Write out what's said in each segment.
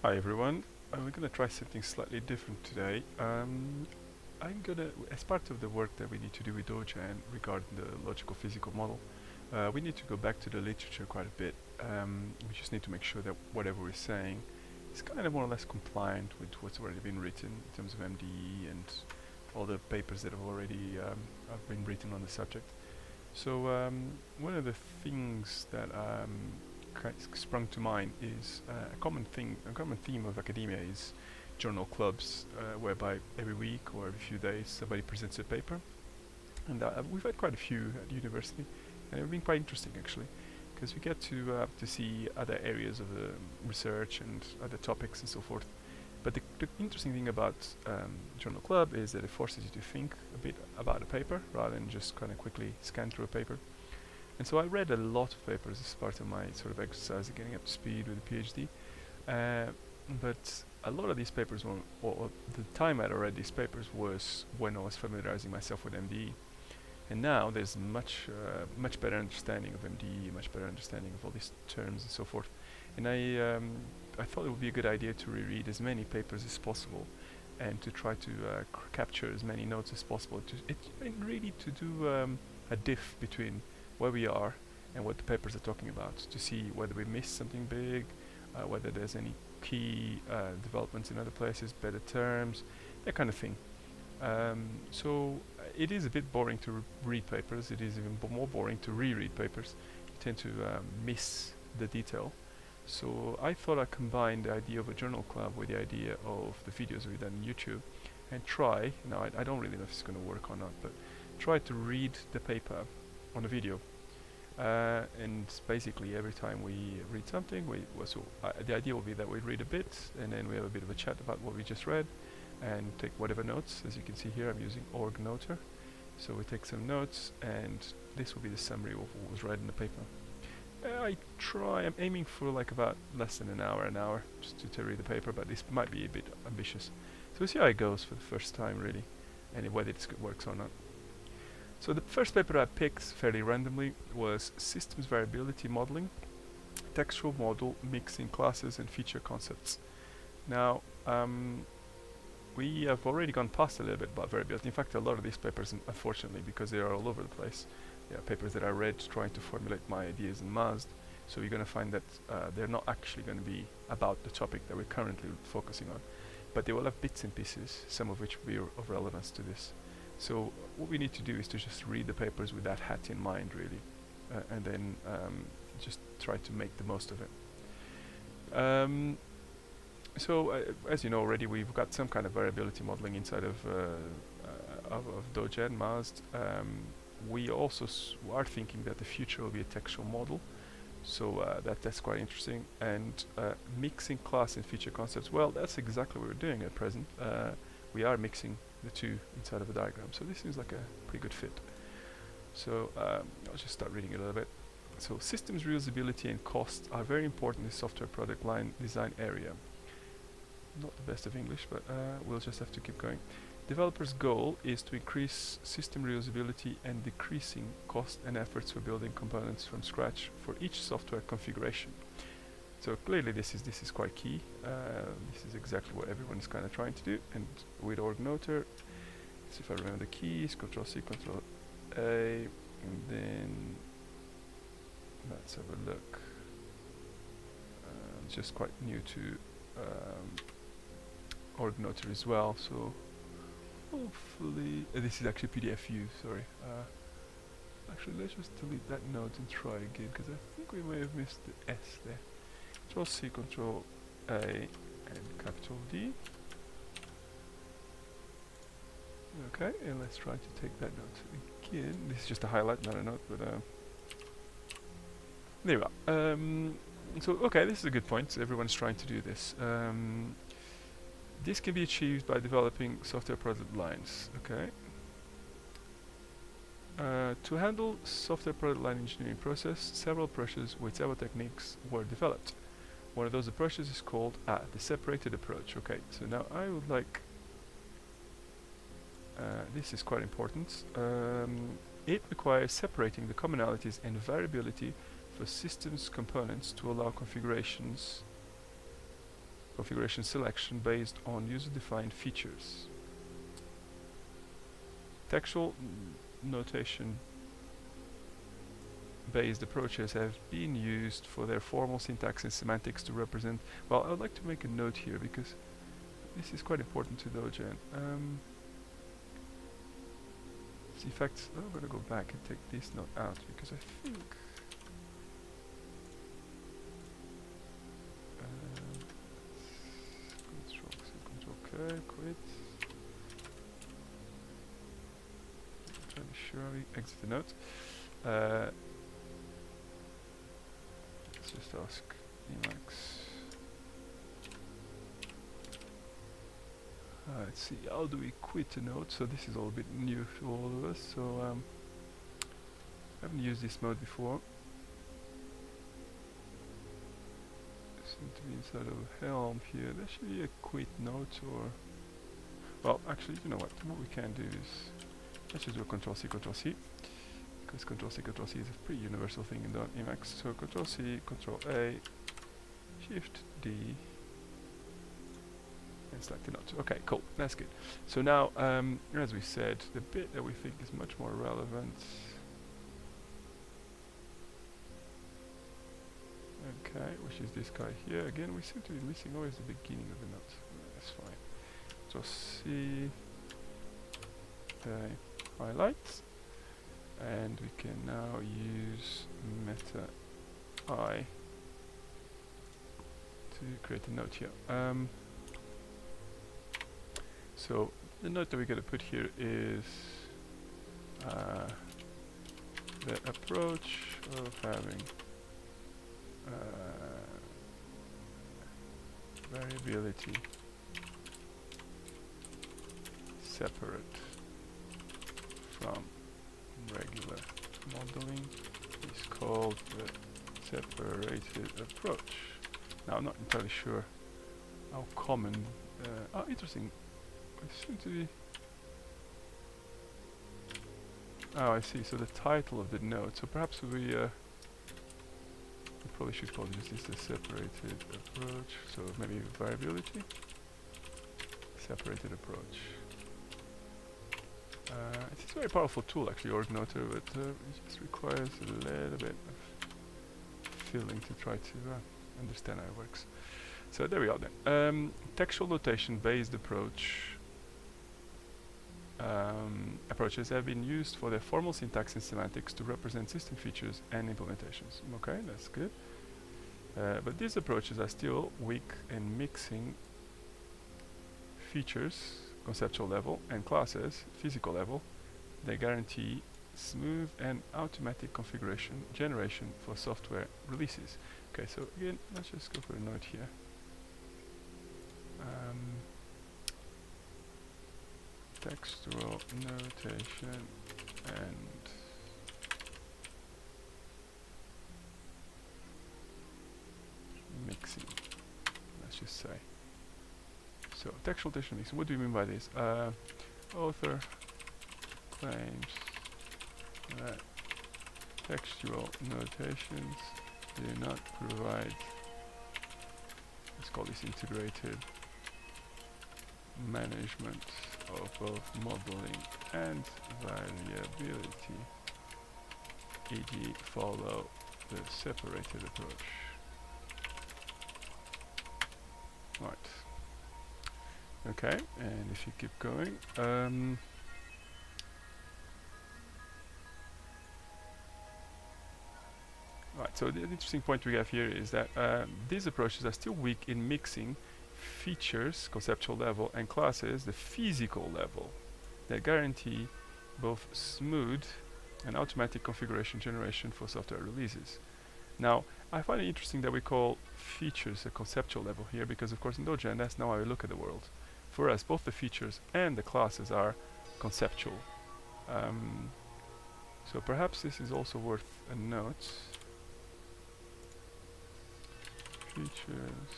Hi everyone, we're gonna try something slightly different today. I'm gonna, as part of the work that we need to do with Dogen regarding the logical physical model, we need to go back to the literature quite a bit. We just need to make sure that whatever we're saying is kind of more or less compliant with what's already been written in terms of MDE and all the papers that have already have been written on the subject. So one of the things that sprung to mind is a common theme of academia is journal clubs, whereby every week or every few days somebody presents a paper, and we've had quite a few at university, and they've been quite interesting actually, because we get to see other areas of research and other topics and so forth. But the interesting thing about journal club is that it forces you to think a bit about a paper rather than just kind of quickly scan through a paper. And so I read a lot of papers as part of my sort of exercise of getting up to speed with a PhD. But a lot of these papers were, or the time I'd read these papers was when I was familiarizing myself with MDE. And now there's much better understanding of MDE, much better understanding of all these terms and so forth. And I thought it would be a good idea to reread as many papers as possible, and to try to capture as many notes as possible. And really to do a diff between where we are and what the papers are talking about, to see whether we missed something big, whether there's any key developments in other places, better terms, that kind of thing. So it is a bit boring to read papers. It is even more boring to reread papers. You tend to miss the detail. So I thought I'd combine the idea of a journal club with the idea of the videos we've done on YouTube, and try, now I don't really know if it's going to work or not, but try to read the paper on a video. And basically every time we read something, the idea will be that we read a bit, and then we have a bit of a chat about what we just read, and take whatever notes. As you can see here, I'm using org-noter. So we take some notes, and this will be the summary of what was read in the paper. I'm aiming for like about less than an hour just to read the paper, but this might be a bit ambitious. So we'll see how it goes for the first time really, and whether it works or not. So the first paper I picked fairly randomly was Systems Variability Modeling, Textual Model Mixing Classes and Feature Concepts. Now, we have already gone past a little bit about variability. In fact, a lot of these papers, unfortunately, because they are all over the place, they are papers that I read trying to formulate my ideas in MASD, so you're going to find that they're not actually going to be about the topic that we're currently focusing on, but they will have bits and pieces, some of which will be of relevance to this. So what we need to do is to just read the papers with that hat in mind, really, and then just try to make the most of it. As you know already, we've got some kind of variability modeling inside of Dogen, MASD. We also are thinking that the future will be a textual model, so that's quite interesting. And mixing class and feature concepts, well, that's exactly what we're doing at present. We are mixing the two inside of a diagram, so this seems like a pretty good fit. So I'll just start reading it a little bit. So systems reusability and cost are very important in the software product line design area. Not the best of English, but we'll just have to keep going. Developers' goal is to increase system reusability and decreasing cost and efforts for building components from scratch for each software configuration. So clearly this is quite key. This is exactly what everyone is kind of trying to do. And with org-noter, let's see if I remember the keys, Control-C, Control-A, and then let's have a look. I'm just quite new to org-noter as well, so hopefully this is actually PDF view, sorry. Actually, let's just delete that note and try again, because I think we may have missed the S there. Control-C, Control-A, and capital D. Okay, and let's try to take that note again. This is just a highlight, not a note, but there we are. So, okay, this is a good point. Everyone's trying to do this. This can be achieved by developing software product lines. Okay. To handle software product line engineering process, several approaches with several techniques were developed. One of those approaches is called the separated approach. Okay, so now I would like, this is quite important. It requires separating the commonalities and variability for systems components to allow configurations configuration selection based on user-defined features. Textual notation based approaches have been used for their formal syntax and semantics to represent. Well, I would like to make a note here because this is quite important to Dogen. In fact, I'm going to go back and take this note out because I think Control K, quit. I'm trying to be sure we exit the note. Let's just ask Emacs. Let's see, how do we quit a node? So this is all a bit new to all of us. So I haven't used this mode before. Seem to be inside of Helm here. There should be a quit node, or well, actually, you know what? What we can do is let's just do a Control C, Control C, because Control C, Control C is a pretty universal thing in Emacs. So Control C, Control A, Shift D. And select the node. Okay, cool, that's good. So now, as we said, the bit that we think is much more relevant. Okay, which is this guy here. Again, we seem to be missing always the beginning of the node. That's fine. So C, highlight, and we can now use meta I to create a node here. So the note that we're going to put here is the approach of having variability separate from regular modeling is called the separated approach. Now I'm not entirely sure how common. Oh, interesting. It seems to be. Oh, I see. So the title of the node. So perhaps we probably should call this the separated approach. So maybe variability, separated approach. It's a very powerful tool, actually, orgnoter, but it just requires a little bit of filling to try to understand how it works. So there we are then. Textual notation based approaches have been used for their formal syntax and semantics to represent system features and implementations. Okay, that's good. But these approaches are still weak in mixing features, conceptual level, and classes, physical level. They guarantee smooth and automatic configuration generation for software releases. Okay, so again, let's just go for a note here. Textual notation and mixing, let's just say. So textual notation mixing, what do you mean by this? Author claims that textual notations do not provide, let's call this integrated management of both modeling and variability, e.g. follow the separated approach. Right. Okay, and if you keep going, right, so the interesting point we have here is that these approaches are still weak in mixing features, conceptual level, and classes, the physical level, that guarantee both smooth and automatic configuration generation for software releases. Now, I find it interesting that we call features a conceptual level here, because of course in Dogen that's now how we look at the world. For us, both the features and the classes are conceptual. So perhaps this is also worth a note. Features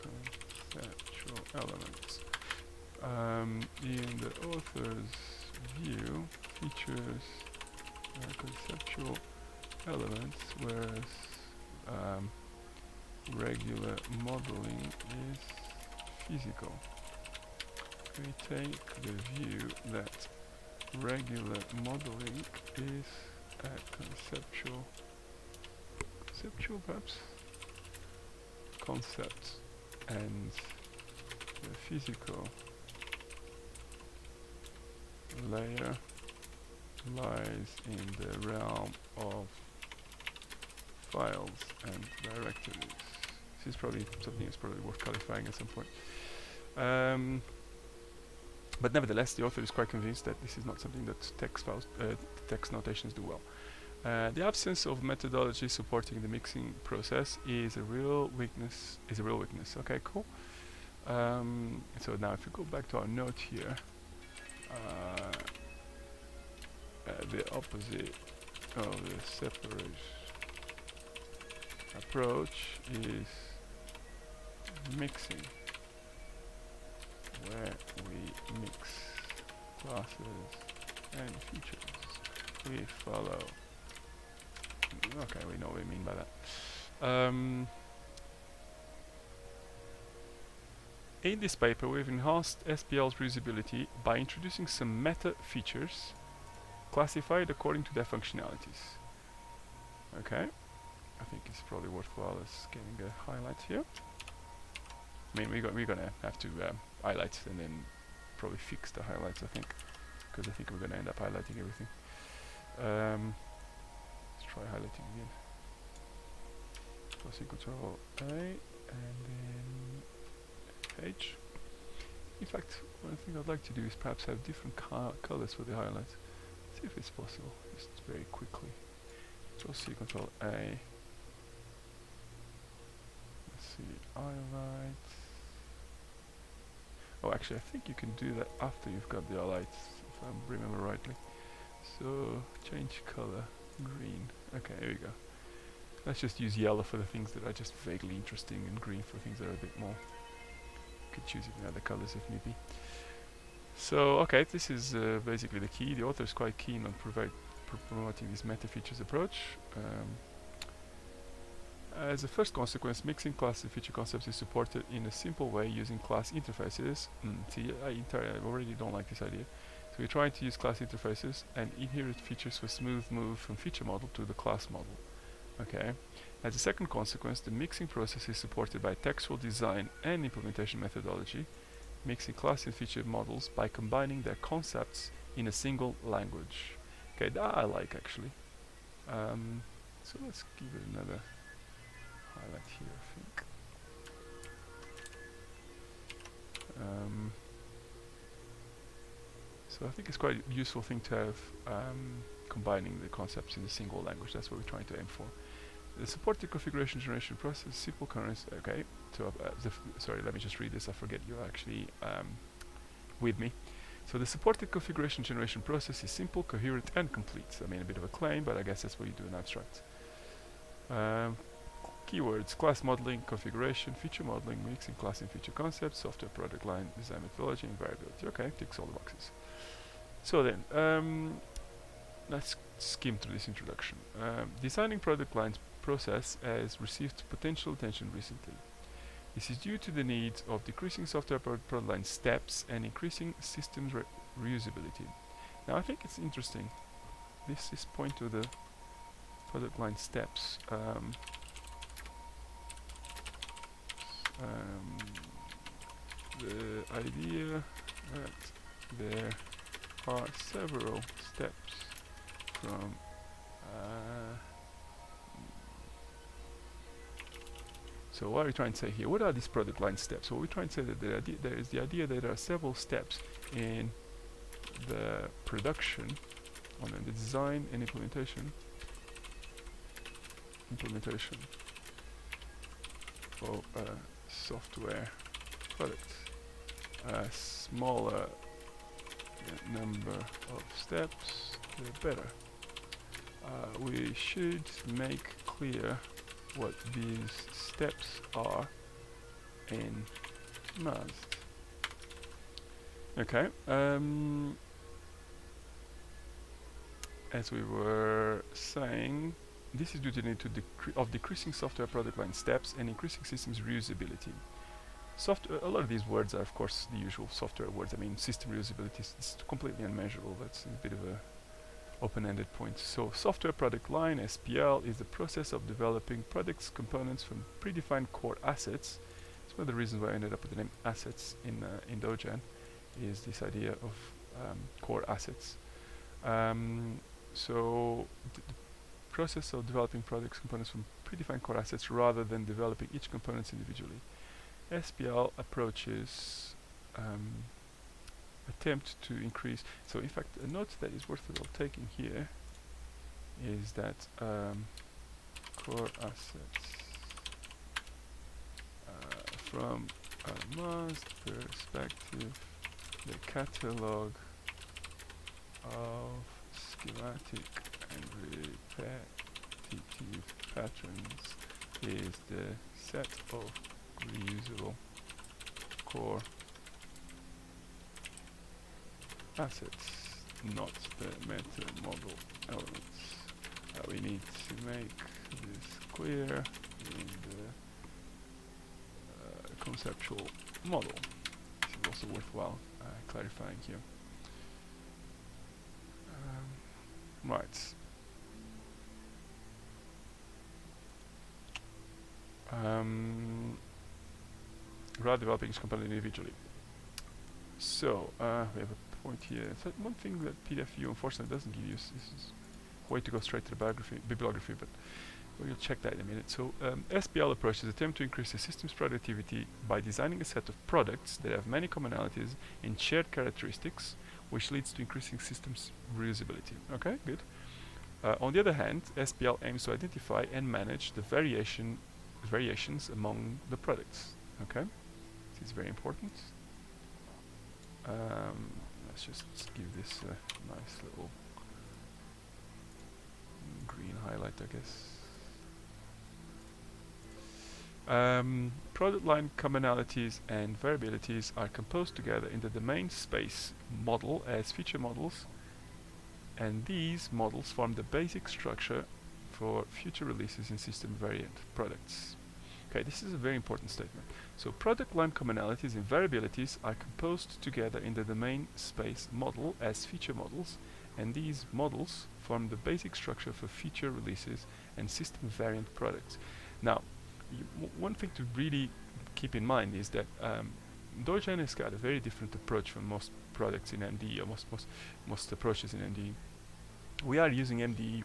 conceptual elements. In the author's view, features are conceptual elements, whereas regular modeling is physical. We take the view that regular modeling is conceptual perhaps, concept, and the physical layer lies in the realm of files and directories. This is probably something that's probably worth clarifying at some point. But nevertheless, the author is quite convinced that this is not something that text notations do well. The absence of methodology supporting the mixing process is a real weakness. Okay, cool. So now, if we go back to our note here, the opposite of the separate approach is mixing, where we mix classes and features. We follow. Okay, we know what we mean by that. In this paper, we've enhanced SPL's reusability by introducing some meta features classified according to their functionalities. Okay, I think it's probably worthwhile us getting a highlight here. I mean, we're gonna have to highlight and then probably fix the highlights, I think, because I think we're gonna end up highlighting everything. Let's try highlighting again. Pressing Control A and then H. In fact, one thing I'd like to do is perhaps have different colors for the highlights. See if it's possible, just very quickly. Control C, Control A. Let's see, highlight. Oh, actually, I think you can do that after you've got the highlights, if I remember rightly. So, change color, green. Okay, here we go. Let's just use yellow for the things that are just vaguely interesting, and green for things that are a bit more. Could choose even other colors if need be. So, okay, this is basically the key. The author is quite keen on promoting this meta features approach. As a first consequence, mixing class and feature concepts is supported in a simple way using class interfaces. See, I already don't like this idea. So we're trying to use class interfaces and inherit features for smooth move from feature model to the class model. Okay. As a second consequence, the mixing process is supported by textual design and implementation methodology, mixing class and feature models by combining their concepts in a single language. Okay, that I like actually. So let's give it another highlight here, I think. So I think it's quite a useful thing to have combining the concepts in a single language. That's what we're trying to aim for. The supported configuration generation process, simple currents. Okay, so sorry, let me just read this. I forget you're actually with me. So the supported configuration generation process is simple, coherent, and complete. I mean, a bit of a claim, but I guess that's what you do in abstract. Keywords: class modeling, configuration, feature modeling, mixing class and feature concepts, software product line, design methodology, and variability. Okay, ticks all the boxes. So then, let's skim through this introduction. Designing product lines process has received potential attention recently. This is due to the need of decreasing software product line steps and increasing systems reusability. Now, I think it's interesting. This is point to the product line steps. The idea that there are several steps from so what are we trying to say here? What are these product line steps? Well, we're trying to say that there is the idea that there are several steps in the production, on the design and implementation of a software product. A smaller number of steps, the better. We should make clear what these steps are in must. Okay. As we were saying, This is due to the need of decreasing software product line steps and increasing systems reusability. A lot of these words are, of course, the usual software words. I mean, system reusability is completely unmeasurable. That's a bit of a open-ended point. So, software product line (SPL) is the process of developing products components from predefined core assets. It's one of the reasons why I ended up with the name assets in Dogen, is this idea of core assets. So, the process of developing products components from predefined core assets rather than developing each component individually. SPL approaches attempt to increase. So in fact, a note that is worthwhile taking here is that core assets from a mass perspective, the catalog of schematic and repetitive patterns is the set of reusable core assets, not the meta model elements. We need to make this clear in the conceptual model. This is also worthwhile clarifying here. Right. Rather developing each component individually. So we have a point here. So one thing that PotW unfortunately doesn't give you is a way to go straight to the bibliography, but we'll check that in a minute. So SPL approaches attempt to increase the system's productivity by designing a set of products that have many commonalities and shared characteristics, which leads to increasing systems reusability. Okay, good. On the other hand, SPL aims to identify and manage the variations among the products. Okay, this is very important. Let's just give this a nice little green highlight, I guess. Product line commonalities and variabilities are composed together in the domain space model as feature models, and these models form the basic structure for future releases in system variant products. Okay, this is a very important statement. So product line commonalities and variabilities are composed together in the domain space model as feature models, and these models form the basic structure for future releases and system variant products. Now, one thing to really keep in mind is that Dogen has got a very different approach from most products in MDE, or most approaches in MDE. We are using MDE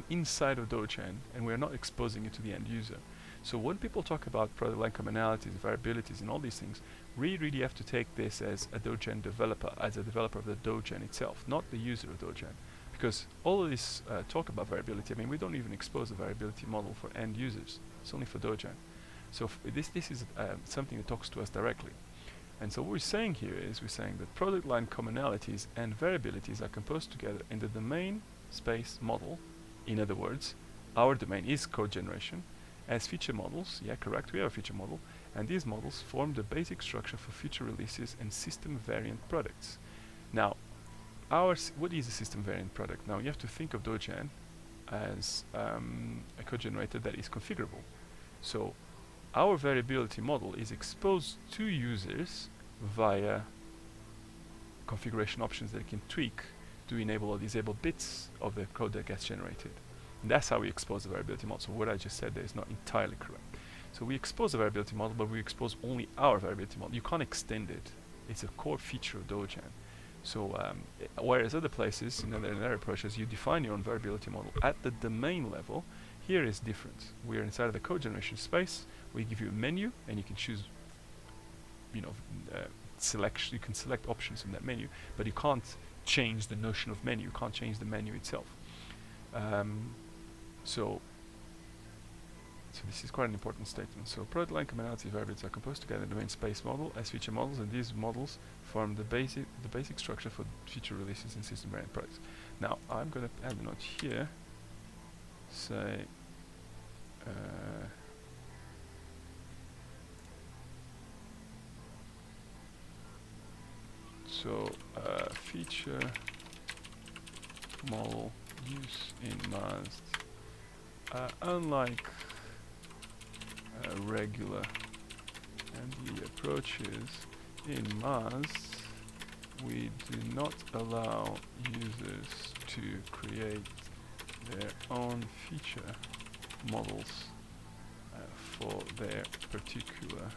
inside of Dogen, and we are not exposing it to the end user. So when people talk about product line commonalities, variabilities, and all these things, we really have to take this as a Dogen developer, as a developer of the Dogen itself, not the user of Dogen. Because all of this talk about variability, I mean, we don't even expose the variability model for end users. It's only for Dogen. So this is something that talks to us directly. And so what we're saying here is we're saying that product line commonalities and variabilities are composed together in the domain space model. In other words, our domain is code generation. As feature models, yeah, correct, we have a feature model, and these models form the basic structure for future releases and system variant products. Now, what is a system variant product? Now, you have to think of Dogen as a code generator that is configurable. So, our variability model is exposed to users via configuration options that it can tweak to enable or disable bits of the code that gets generated. And that's how we expose the variability model. So what I just said there is not entirely correct. So we expose the variability model, but we expose only our variability model. You can't extend it. It's a core feature of Dogen. So whereas other places, in other approaches, you define your own variability model at the domain level, here is different. We are inside of the code generation space. We give you a menu, and you can choose, selection. You can select options from that menu, but you can't change the notion of menu. You can't change the menu itself. So this is quite an important statement. So product line commonality variables are composed together in the domain space model as feature models, and these models form the basic structure for future releases in system variant products. Now I'm going to add a note here. Say feature model use in masked Unlike regular MDE approaches, in MAS we do not allow users to create their own feature models for their particular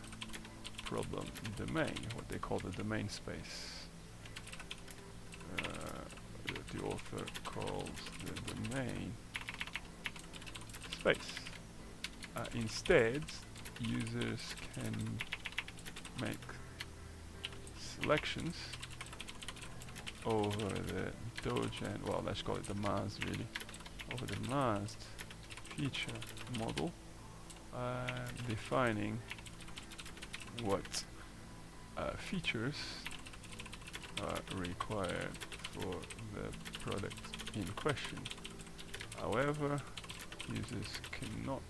problem domain, what they call the domain space. That the author calls the domain space. Instead, users can make selections over the Dogen, well, let's call it the MAS really, over the MAS feature model, defining what features are required for the product in question. However, users cannot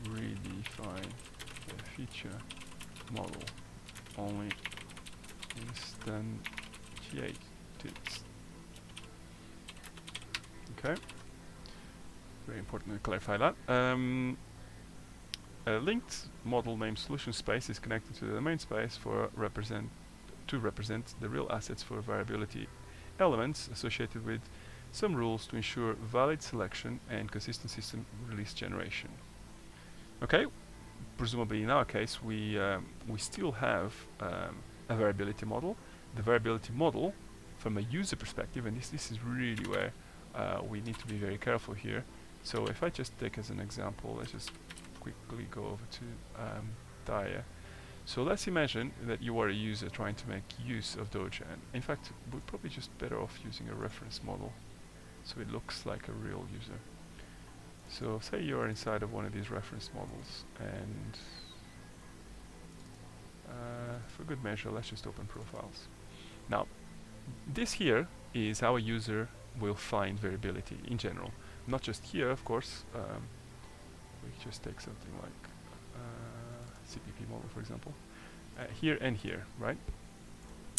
redefine the feature model, only instantiate it. Okay, very important to clarify that. A linked model named solution space is connected to the domain space to represent the real assets for variability elements associated with some rules to ensure valid selection and consistent system release generation. Okay, presumably in our case we still have a variability model. The variability model from a user perspective, and this is really where we need to be very careful here. So if I just take as an example, let's just quickly go over to Dia. So let's imagine that you are a user trying to make use of Dogen. In fact, we're probably just better off using a reference model so it looks like a real user. So say you are inside of one of these reference models, and for good measure, let's just open profiles. Now, this here is how a user will find variability in general. Not just here, of course. We just take something like CPP model, for example. Here and here, right?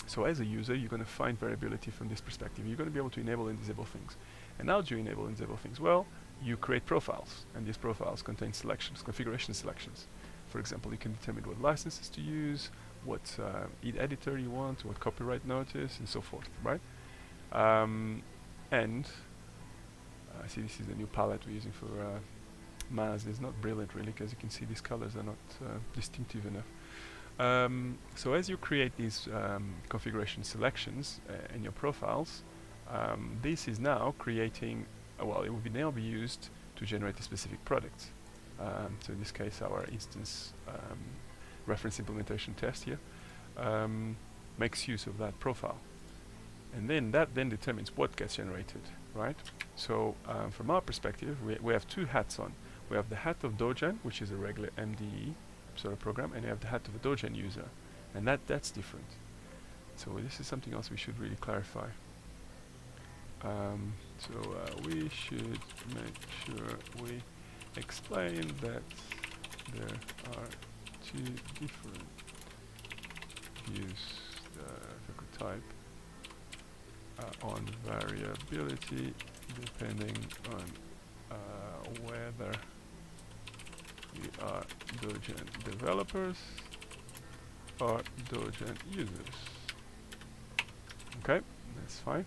So as a user, you're going to find variability from this perspective. You're going to be able to enable and disable things. And how do you enable and disable things? Well, you create profiles, and these profiles contain selections, configuration selections. For example, you can determine what licenses to use, what editor you want, what copyright notice, and so forth, right? And I see this is the new palette we're using for MAS. It's not brilliant really, because you can see these colors are not distinctive enough. So as you create these configuration selections in your profiles, this is now creating, well, it will now be used to generate a specific product. So in this case, our instance reference implementation test here makes use of that profile. And then that then determines what gets generated, right? So from our perspective, we have two hats on. We have the hat of Dogen, which is a regular MDE sort of program, and we have the hat of a Dogen user. And that's different. So this is something else we should really clarify. We should make sure we explain that there are two different views if I could type on variability depending on whether we are Dogen developers or Dogen users. Okay, that's fine.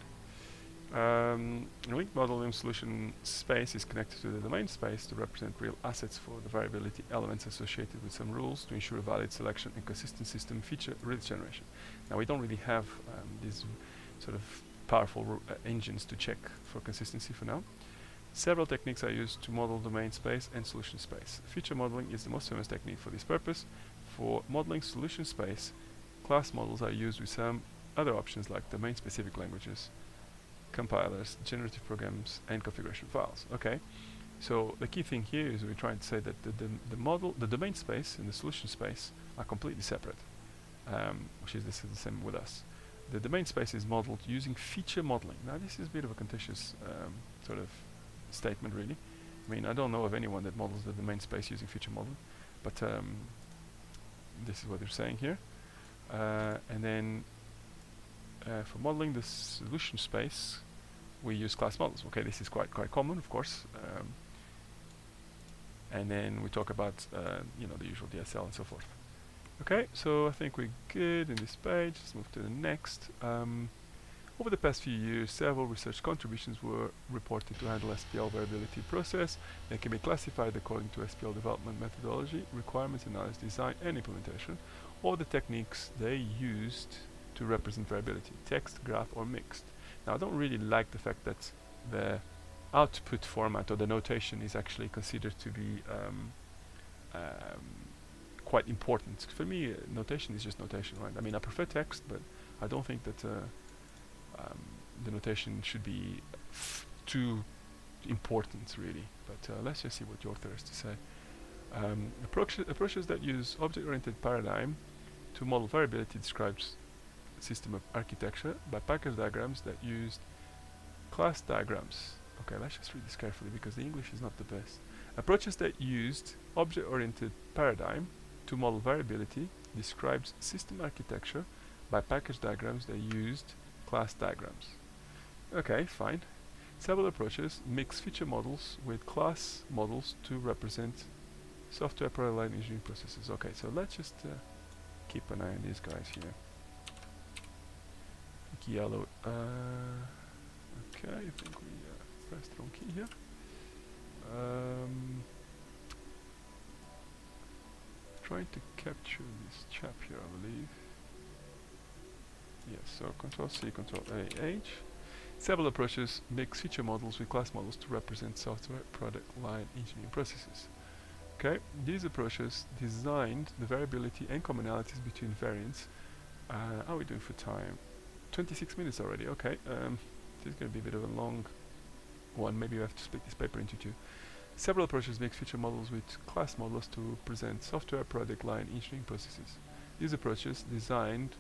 Linked model name solution space is connected to the domain space to represent real assets for the variability elements associated with some rules to ensure valid selection and consistent system feature release generation. Now we don't really have these sort of powerful engines to check for consistency for now. Several techniques are used to model domain space and solution space. Feature modeling is the most famous technique for this purpose. For modeling solution space, class models are used with some other options like domain-specific languages, compilers, generative programs, and configuration files. Okay, so the key thing here is we're trying to say that the domain space and the solution space are completely separate, which is the same with us. The domain space is modeled using feature modeling. Now this is a bit of a contentious sort of statement really. I mean, I don't know of anyone that models the domain space using feature modeling, but this is what they're saying here. And then for modeling the solution space, we use class models. Okay, this is quite common, of course. and then we talk about you know, the usual DSL and so forth. Okay, so I think we're good in this page. Let's move to the next. Over the past few years, several research contributions were reported to handle SPL variability process. They can be classified according to SPL development methodology, requirements, analysis, design, and implementation, or the techniques they used to represent variability, text, graph, or mixed. Now, I don't really like the fact that the output format or the notation is actually considered to be quite important. For me, notation is just notation, right? I mean, I prefer text, but I don't think that the notation should be too important, really. But let's just see what the author has to say. Approaches that use object-oriented paradigm to model variability describes a system of architecture by package diagrams that used class diagrams. Okay, let's just read this carefully because the English is not the best. Approaches that used object-oriented paradigm to model variability describes system architecture by package diagrams that used class diagrams. Okay, fine. Several approaches mix feature models with class models to represent software product line engineering processes. Okay, so let's just keep an eye on these guys here. Yellow. Okay, I think we pressed the wrong key here. Trying to capture this chap here, I believe. Yes, so Control C, Control A, H. Several approaches mix feature models with class models to represent software product line engineering processes. Okay, these approaches designed the variability and commonalities between variants. How are we doing for time? 26 minutes already. Okay, this is going to be a bit of a long one. Maybe we have to split this paper into two. Several approaches mix feature models with class models to present software product line engineering processes. These approaches designed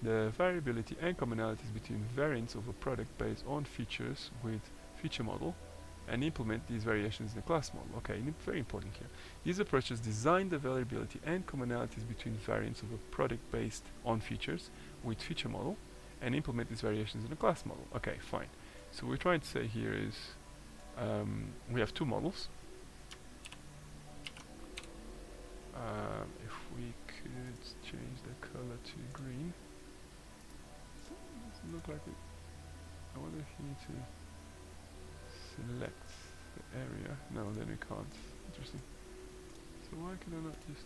the variability and commonalities between variants of a product based on features with feature model and implement these variations in the class model. Okay, very important here. These approaches design the variability and commonalities between variants of a product based on features with feature model and implement these variations in the class model. Okay, fine. So what we're trying to say here is we have two models. If we could change the color to green. Doesn't look like it. I wonder if you need to select the area. No, then we can't. Interesting. So why can I not just...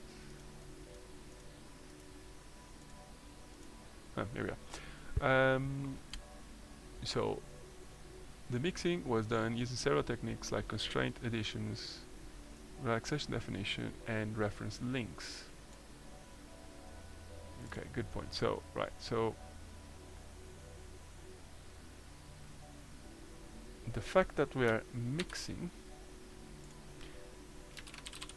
here we are. So the mixing was done using several techniques like constraint additions, relaxation definition, and reference links. Okay, good point. So, right, so the fact that we are mixing,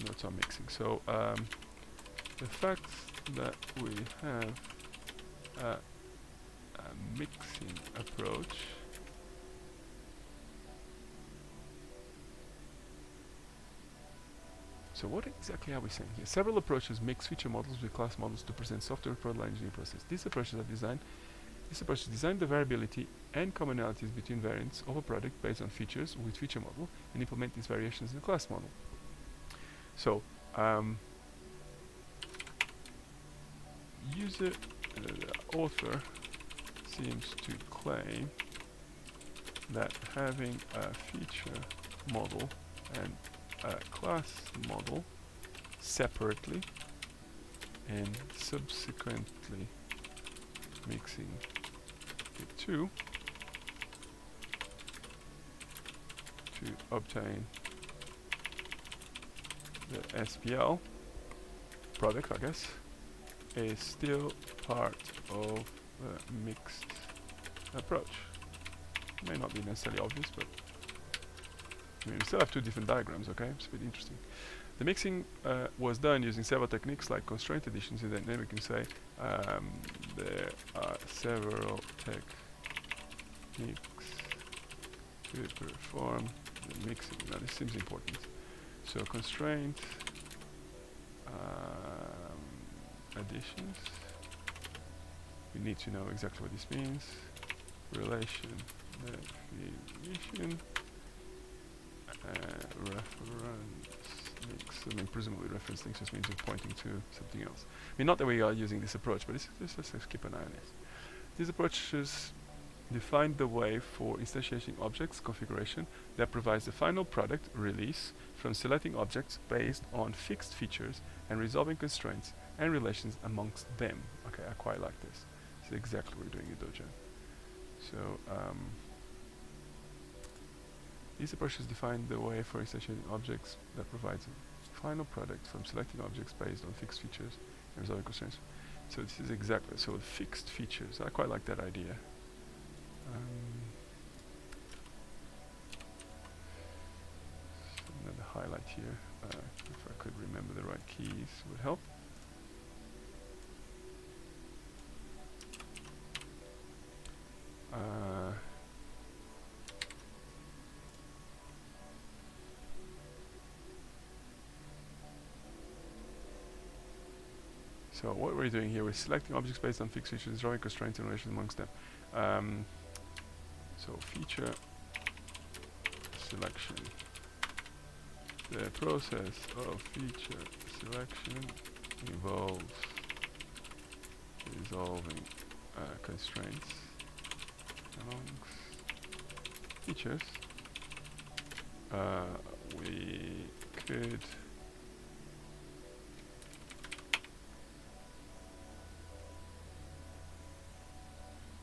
no, it's not mixing. So the fact that we have a mixing approach so what exactly are we saying here? Several approaches mix feature models with class models to present software product line engineering process. These approaches design the variability and commonalities between variants of a product based on features with feature model and implement these variations in the class model. So the author seems to claim that having a feature model and a class model separately and subsequently mixing the two to obtain the SPL product, I guess, is still part of the mixed approach. May not be necessarily obvious, but I mean, we still have two different diagrams, okay? It's a bit interesting. The mixing was done using several techniques like constraint additions, and then we can say there are several techniques to perform the mixing. Now this seems important. So constraint additions. We need to know exactly what this means. Relation definition. Reference mix. I mean, presumably reference links just means you're pointing to something else. I mean, not that we are using this approach, but let's keep an eye on it. These approaches define the way for instantiating objects configuration that provides the final product release from selecting objects based on fixed features and resolving constraints and relations amongst them. Okay, I quite like this. This is exactly what we're doing in Dojo. So these approaches define the way for instantiating objects that provides a final product from selecting objects based on fixed features and resolving constraints. So this is exactly, so fixed features. I quite like that idea. Another highlight here. If I could remember the right keys would help. So what we're doing here, we're selecting objects based on fixed features, drawing constraints and relations amongst them. So feature selection. The process of feature selection involves resolving constraints amongst features. We could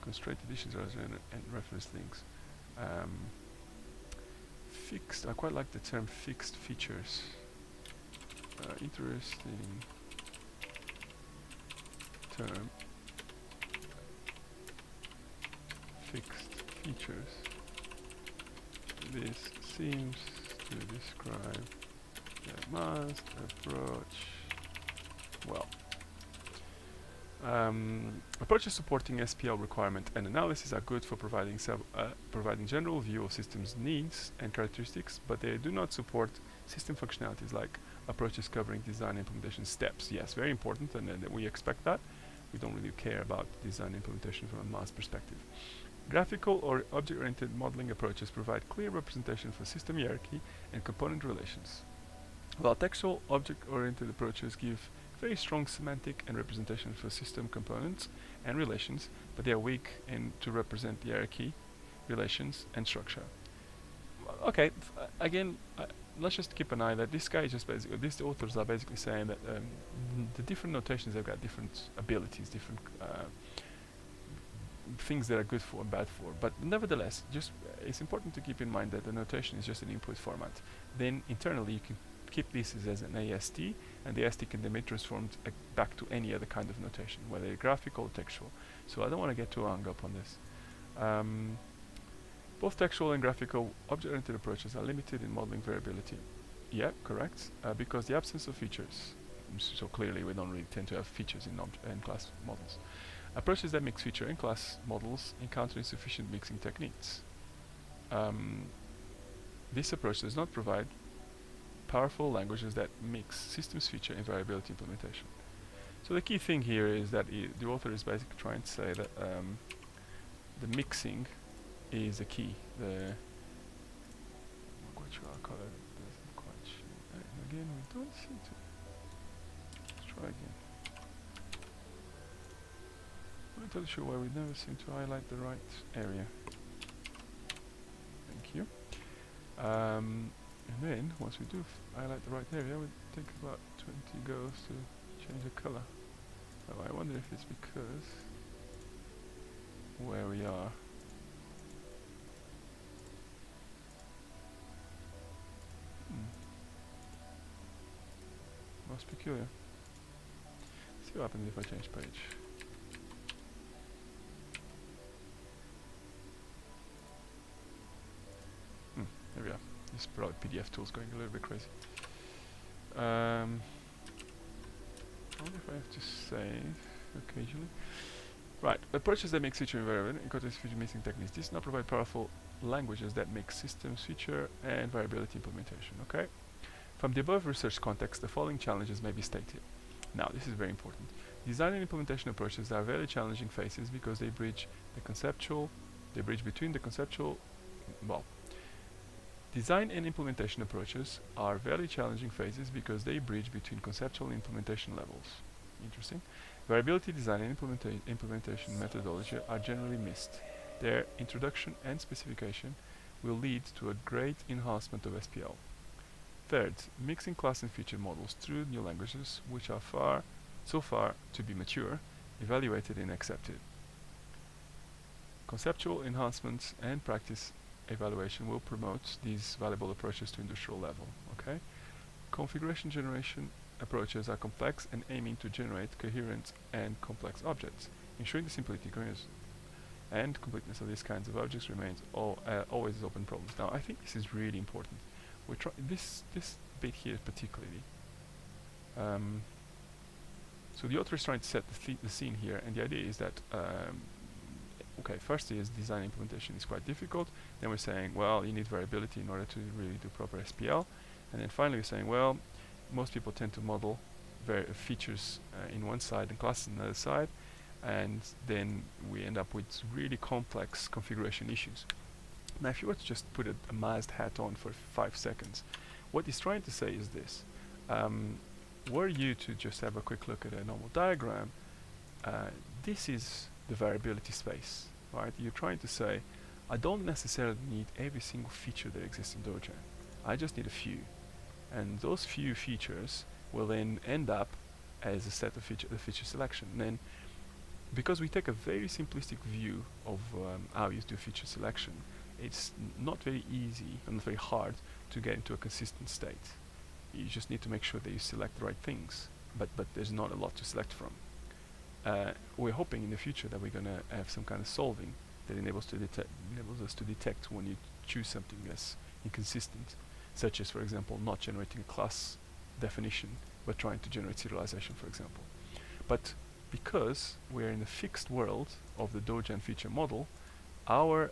constraint additions and reference links. Fixed, I quite like the term fixed features. Interesting term. Fixed features. This seems to describe the must approach well. Approaches supporting SPL requirement and analysis are good for providing general view of systems needs and characteristics, but they do not support system functionalities like approaches covering design implementation steps. Yes, very important, and we expect that. We don't really care about design implementation from a mass perspective. Graphical or object-oriented modeling approaches provide clear representation for system hierarchy and component relations, while textual object-oriented approaches give very strong semantic and representation for system components and relations, but they are weak to represent hierarchy, relations, and structure. Okay, again, let's just keep an eye that this guy is just basically, these authors are basically saying that the different notations have got different abilities, different things that are good for and bad for. But nevertheless, just it's important to keep in mind that the notation is just an input format. Then internally you can keep this as an AST, and the AST can then be transformed back to any other kind of notation, whether graphical or textual. So I don't want to get too hung up on this. Both textual and graphical object-oriented approaches are limited in modeling variability. Yeah, correct, because the absence of features. So clearly we don't really tend to have features in class models. Approaches that mix feature and class models encounter insufficient mixing techniques. This approach does not provide powerful languages that mix systems feature and variability implementation. So the key thing here is that the author is basically trying to say that the mixing is the key. I'm not quite sure our color doesn't quite show. And again, we don't seem to. Let's try again. I'm not totally sure why we never seem to highlight the right area. Thank you. And then, once we do highlight the right area, it would take about 20 goes to change the color. Oh, I wonder if it's because where we are. Most peculiar. See what happens if I change page. There we are. This PDF tool is going a little bit crazy. I wonder if I have to save occasionally. Right, approaches that make feature invariant in context feature mixing techniques. These now provide powerful languages that make systems feature and variability implementation. Okay. From the above research context, the following challenges may be stated. Now, this is very important. Design and implementation approaches are very challenging phases because they bridge between the conceptual, Design and implementation approaches are very challenging phases because they bridge between conceptual and implementation levels. Interesting. Variability design and implementation methodology are generally missed. Their introduction and specification will lead to a great enhancement of SPL. Third, mixing class and feature models through new languages which are so far to be mature, evaluated and accepted. Conceptual enhancements and practice evaluation will promote these valuable approaches to industrial level. Okay? Configuration generation approaches are complex and aiming to generate coherent and complex objects. Ensuring the simplicity, coherence, and completeness of these kinds of objects remains always open problems. Now, I think this is really important. We try this bit here particularly. So the author is trying to set the scene here, and the idea is that okay, first is design implementation is quite difficult. Then we're saying, well, you need variability in order to really do proper SPL. And then finally we're saying, well, most people tend to model features in one side and classes on the other side. And then we end up with really complex configuration issues. Now, if you were to just put a masked hat on for 5 seconds, what he's trying to say is this. Were you to just have a quick look at a normal diagram, this is the variability space, right? You're trying to say, I don't necessarily need every single feature that exists in Dogen. I just need a few. And those few features will then end up as a set of feature selection. And then, because we take a very simplistic view of how you do feature selection, it's not very easy and very hard to get into a consistent state. You just need to make sure that you select the right things, but there's not a lot to select from. We're hoping in the future that we're going to have some kind of solving that enables us to detect when you choose something that's inconsistent, such as, for example, not generating a class definition, but trying to generate serialization, for example. But because we're in a fixed world of the Dogen feature model, our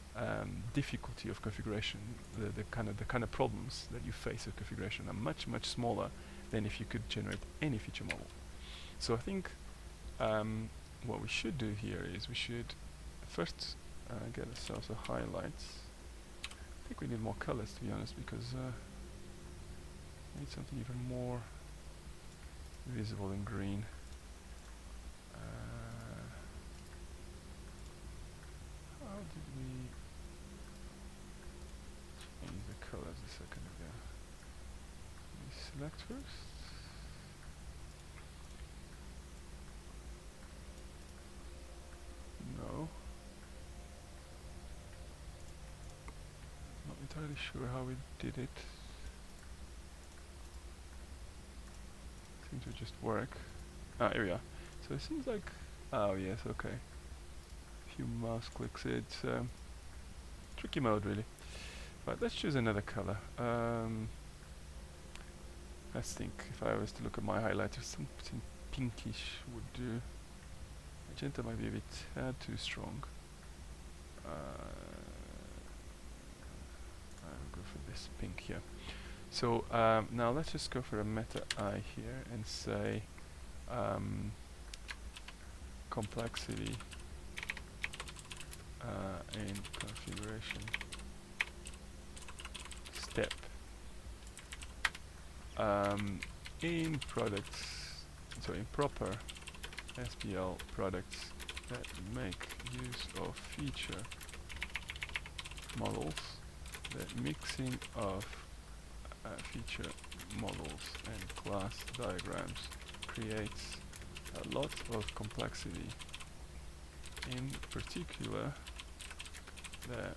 difficulty of configuration, the kind of problems that you face with configuration are much smaller than if you could generate any feature model. So I think what we should do here is we should first get ourselves a highlight. I think we need more colors, to be honest, because we need something even more visible than green. How did we change the colors a second ago? We select first. No. Not entirely sure how we did it. Seems to just work. Ah, here we are. So it seems like, oh yes, okay. Few mouse clicks, it's tricky mode really. But let's choose another color. Let's think, if I was to look at my highlighter, something pinkish would do. Magenta might be a bit too strong. I'll go for this pink here. So now let's just go for a meta eye here and say complexity in configuration step in products, so in proper SPL products that make use of feature models, the mixing of feature models and class diagrams creates a lot of complexity. In particular, the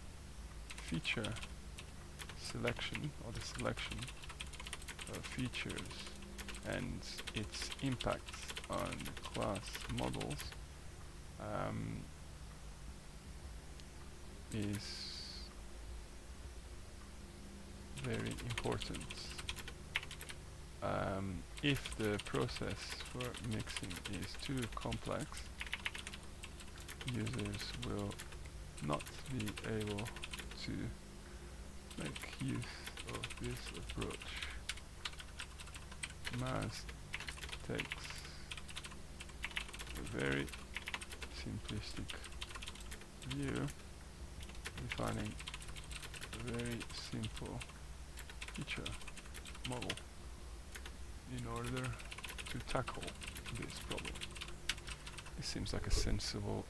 feature selection or the selection of features and its impacts on class models is very important. If the process for mixing is too complex, users will not be able to make use of this approach. Mass takes a very simplistic view, defining a very simple feature model in order to tackle this problem. It seems like a sensible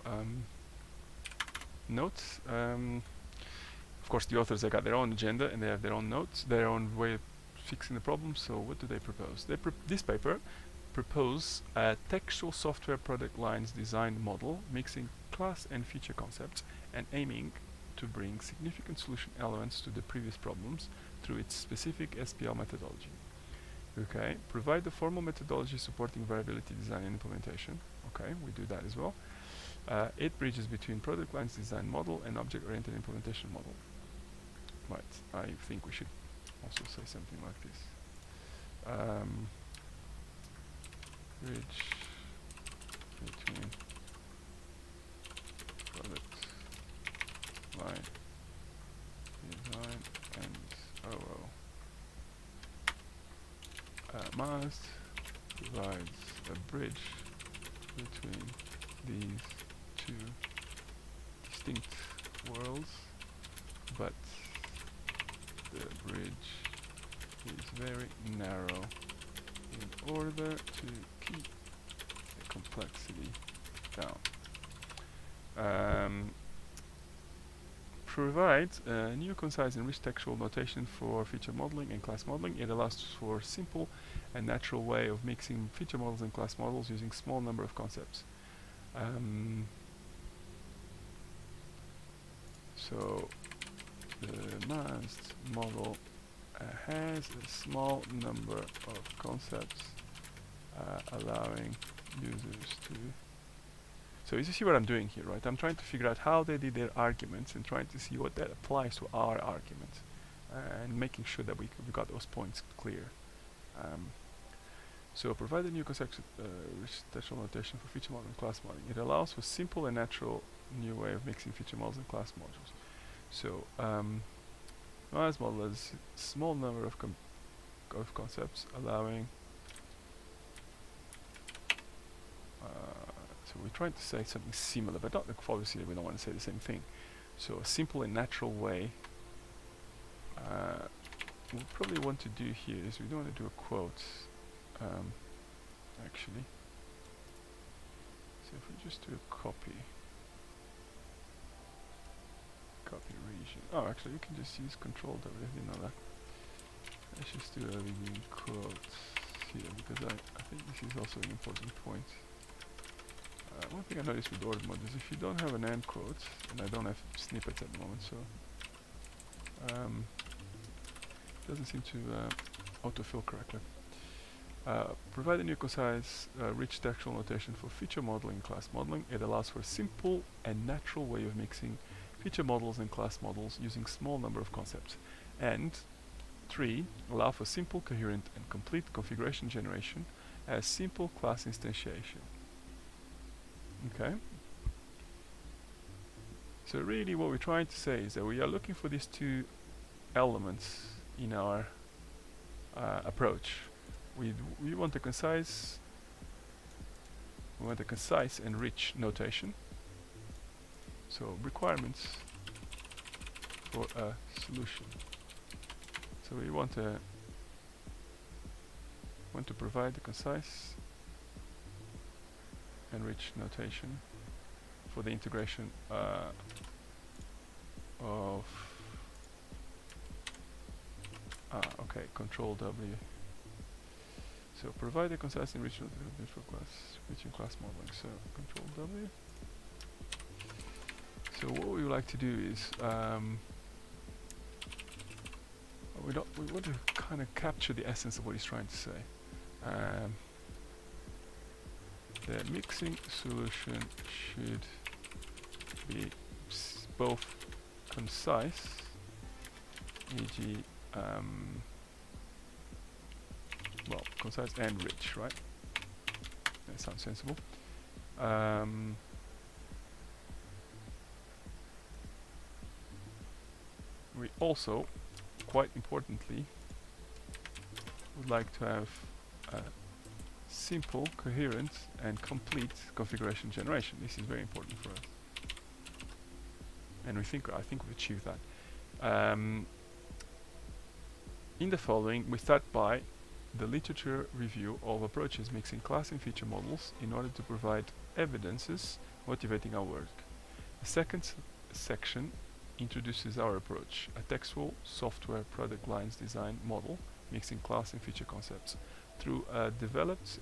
note. Of course, the authors, they got their own agenda and they have their own notes, their own way of fixing the problem. So what do they propose? This paper propose a textual software product lines design model mixing class and feature concepts and aiming to bring significant solution elements to the previous problems through its specific SPL methodology. Okay, provide the formal methodology supporting variability design and implementation. Okay, we do that as well. It bridges between product lines design model and object-oriented implementation model. Right, I think we should also say something like this. Bridge between product line design and must provides a bridge between these two distinct worlds, but the bridge is very narrow in order to keep the complexity down. Provides a new, concise, and rich textual notation for feature modeling and class modeling. It allows for simple and natural way of mixing feature models and class models using small number of concepts. So the mast model has a small number of concepts, allowing users to. So you see what I'm doing here, right? I'm trying to figure out how they did their arguments and trying to see what that applies to our argument, and making sure that we got those points clear. So provide a new concept, rich textual notation for feature model and class modeling. It allows for simple and natural new way of mixing feature models and class modules. So Noah's model has a small number of concepts, allowing. So we're trying to say something similar, but not obviously we don't want to say the same thing. So a simple and natural way. What we probably want to do here is we don't want to do a quote. Actually, so if we just do a copy region. Oh, actually, you can just use Control W. I didn't know that. Let's just do a leading quote here because I think this is also an important point. One thing I noticed with order mode is if you don't have an end quote, and I don't have snippets at the moment, so it doesn't seem to autofill correctly. Provide a new, concise, rich textual notation for feature modeling and class modeling. It allows for a simple and natural way of mixing feature models and class models using small number of concepts. And 3, allow for simple, coherent, and complete configuration generation as simple class instantiation. Okay. So really what we're trying to say is that we are looking for these two elements in our approach. We want a concise and rich notation. So requirements for a solution. So we want to provide a concise and rich notation for the integration of Control W. So provide a concise and rich notation for class modeling. So Control W. So what we would like to do is we want to kind of capture the essence of what he's trying to say. The mixing solution should be both concise, e.g. well, concise and rich, right? That sounds sensible. We also, quite importantly, would like to have simple, coherent, and complete configuration generation. This is very important for us, and I think we've achieved that. In the following, we start by the literature review of approaches mixing class and feature models in order to provide evidences motivating our work. The second section introduces our approach, a textual software product lines design model mixing class and feature concepts through a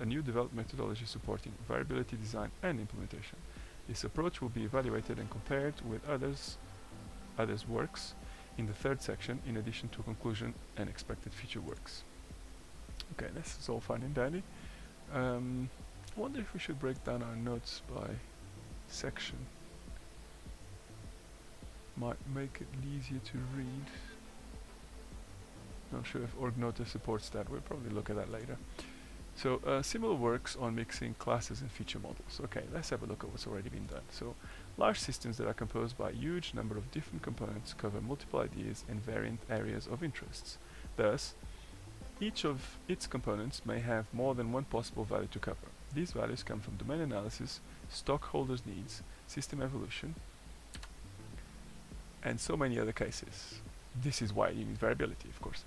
new developed methodology supporting variability design and implementation. This approach will be evaluated and compared with others' works in the third section, in addition to conclusion and expected future works. Okay, this is all fine and dandy. I wonder if we should break down our notes by section. Might make it easier to read. Not sure if OrgNota supports that. We'll probably look at that later. So similar works on mixing classes and feature models. Okay, let's have a look at what's already been done. So large systems that are composed by a huge number of different components cover multiple ideas and variant areas of interests. Thus, each of its components may have more than one possible value to cover. These values come from domain analysis, stockholders' needs, system evolution, and so many other cases. This is why you need variability, of course.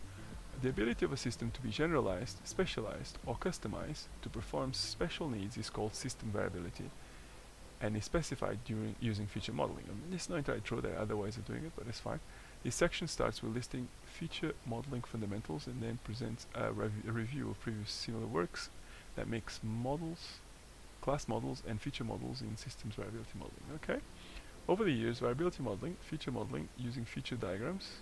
The ability of a system to be generalized, specialized, or customized to perform special needs is called system variability and is specified during using feature modeling. It's not entirely true, there are other ways of doing it, but it's fine. This section starts with listing feature modeling fundamentals and then presents a review of previous similar works that mix models, class models, and feature models in systems variability modeling. Okay. Over the years, variability modeling, feature modeling using feature diagrams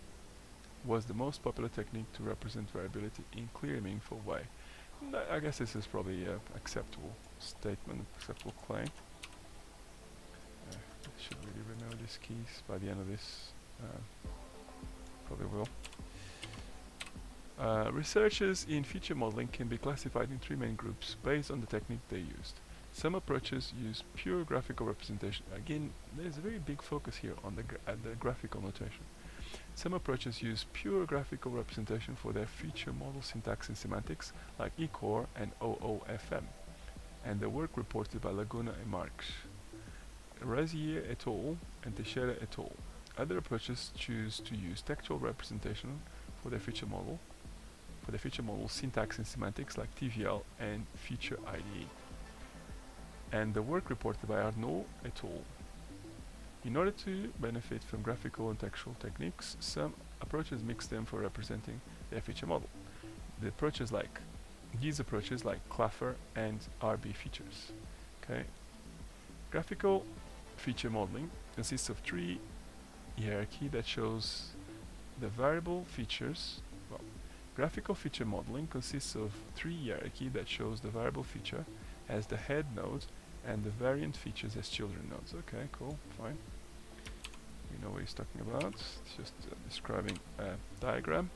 was the most popular technique to represent variability in clear and meaningful way. And I guess this is probably an acceptable statement, acceptable claim. I should really remember these keys by the end of this. Probably will. Researchers in feature modeling can be classified in three main groups based on the technique they used. Some approaches use pure graphical representation. Again, there's a very big focus here on the graphical notation. Some approaches use pure graphical representation for their feature model syntax and semantics, like eCore and OOFM, and the work reported by Laguna and Marx, Razier et al. And Teixeira et al. Other approaches choose to use textual representation for their feature model, syntax and semantics, like TVL and feature IDE, and the work reported by Arnaud et al. In order to benefit from graphical and textual techniques, some approaches mix them for representing their feature model. These approaches like Claffer and RB features. Okay. Graphical feature modeling consists of tree hierarchy that shows the variable features. Well, graphical feature modeling consists of tree hierarchy that shows the variable feature as the head node and the variant features as children nodes. Okay, cool, fine. We know what he's talking about. It's just describing a diagram.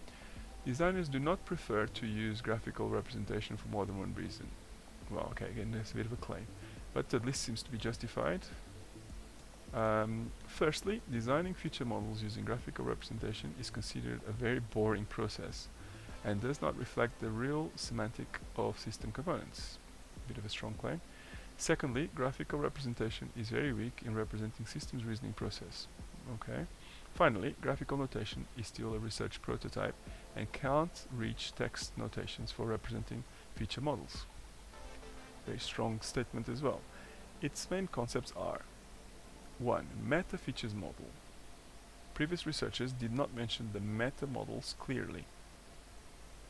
Designers do not prefer to use graphical representation for more than one reason. Well, okay, again, there's a bit of a claim, but at least seems to be justified. Firstly, designing feature models using graphical representation is considered a very boring process and does not reflect the real semantic of system components. Bit of a strong claim. Secondly, graphical representation is very weak in representing systems reasoning process. Okay. Finally, graphical notation is still a research prototype and can't reach text notations for representing feature models. Very strong statement as well. Its main concepts are: 1. Meta features model. Previous researchers did not mention the meta models clearly.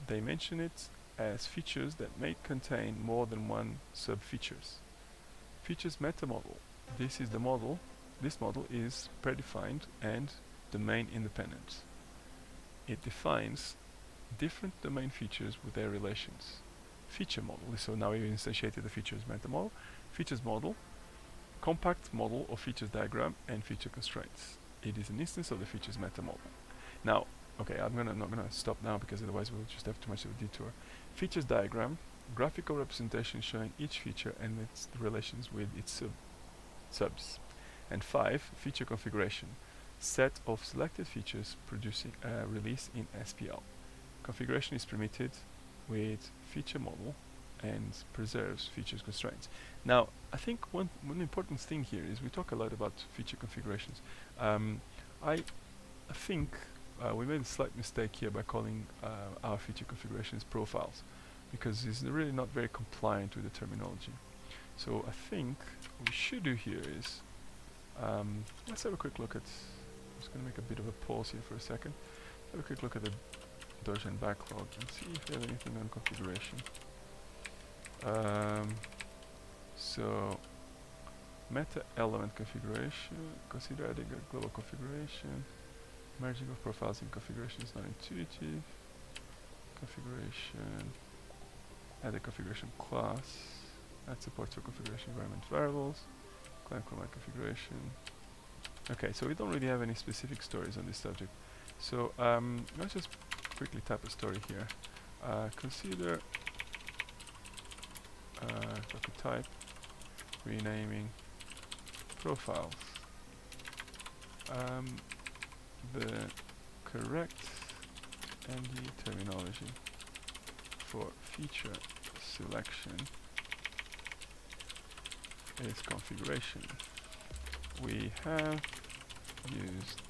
They mention it as features that may contain more than one sub-features. Features meta model. This model is predefined and domain independent. It defines different domain features with their relations. Feature model. So now we've instantiated the features meta model. Features model, compact model of features diagram, and feature constraints. It is an instance of the features meta model. Now, okay, I'm not gonna stop now because otherwise we'll just have too much of a detour. Features diagram, graphical representation showing each feature and its relations with its subs. And 5, feature configuration, set of selected features producing a release in SPL. Configuration is permitted with feature model and preserves features constraints. Now, I think one important thing here is we talk a lot about feature configurations. I think we made a slight mistake here by calling our feature configurations profiles, because it's really not very compliant with the terminology. So I think what we should do here is, let's have a quick look at, I'm just going to make a bit of a pause here for a second, have a quick look at the Dogecoin backlog and see if we have anything on configuration. So meta element configuration, consider adding a global configuration, merging of profiles in configuration is not intuitive, configuration, add a configuration class, add support for configuration environment variables, client command configuration. Okay, so we don't really have any specific stories on this subject. So let's just quickly type a story here. Consider, if I could type, renaming profiles. The correct MDE terminology for feature selection is configuration. We have used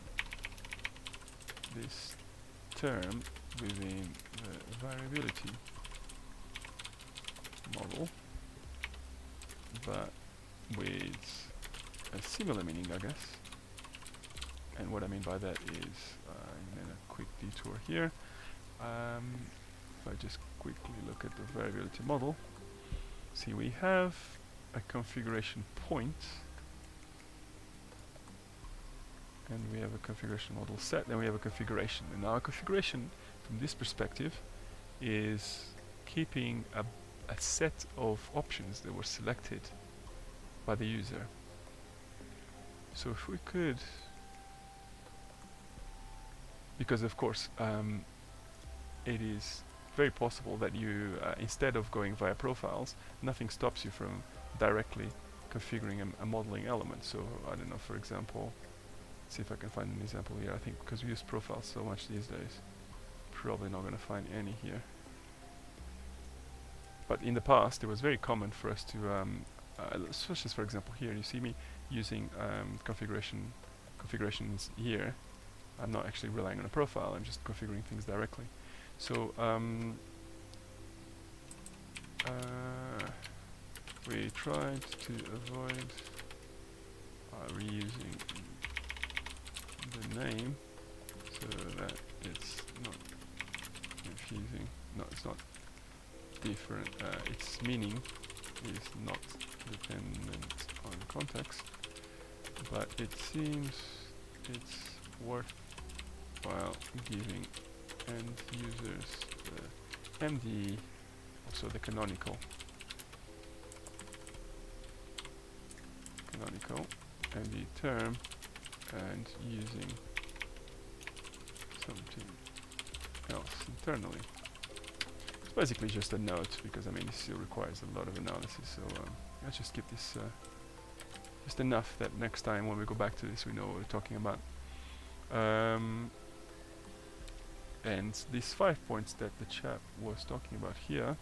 this term within the variability model, but with a similar meaning, I guess. And what I mean by that is, and then a quick detour here. If I just quickly look at the variability model, see we have a configuration point, and we have a configuration model set, and we have a configuration. And our configuration, from this perspective, is keeping a set of options that were selected by the user. So if we could, because of course it is very possible that you, instead of going via profiles, nothing stops you from directly configuring a modeling element. So I don't know, for example, let's see if I can find an example here. I think because we use profiles so much these days, probably not going to find any here. But in the past, it was very common for us to, such as for example here, you see me using configurations here. I'm not actually relying on a profile, I'm just configuring things directly. So we tried to avoid reusing the name so that it's not confusing. No, it's not different. Its meaning is not dependent on context, but it seems it's worthwhile giving end users the MDE, also the canonical MDE term, and using something else internally. It's basically just a note, because I mean it still requires a lot of analysis, so let's just keep this just enough that next time when we go back to this we know what we're talking about. And these 5 points that the chap was talking about here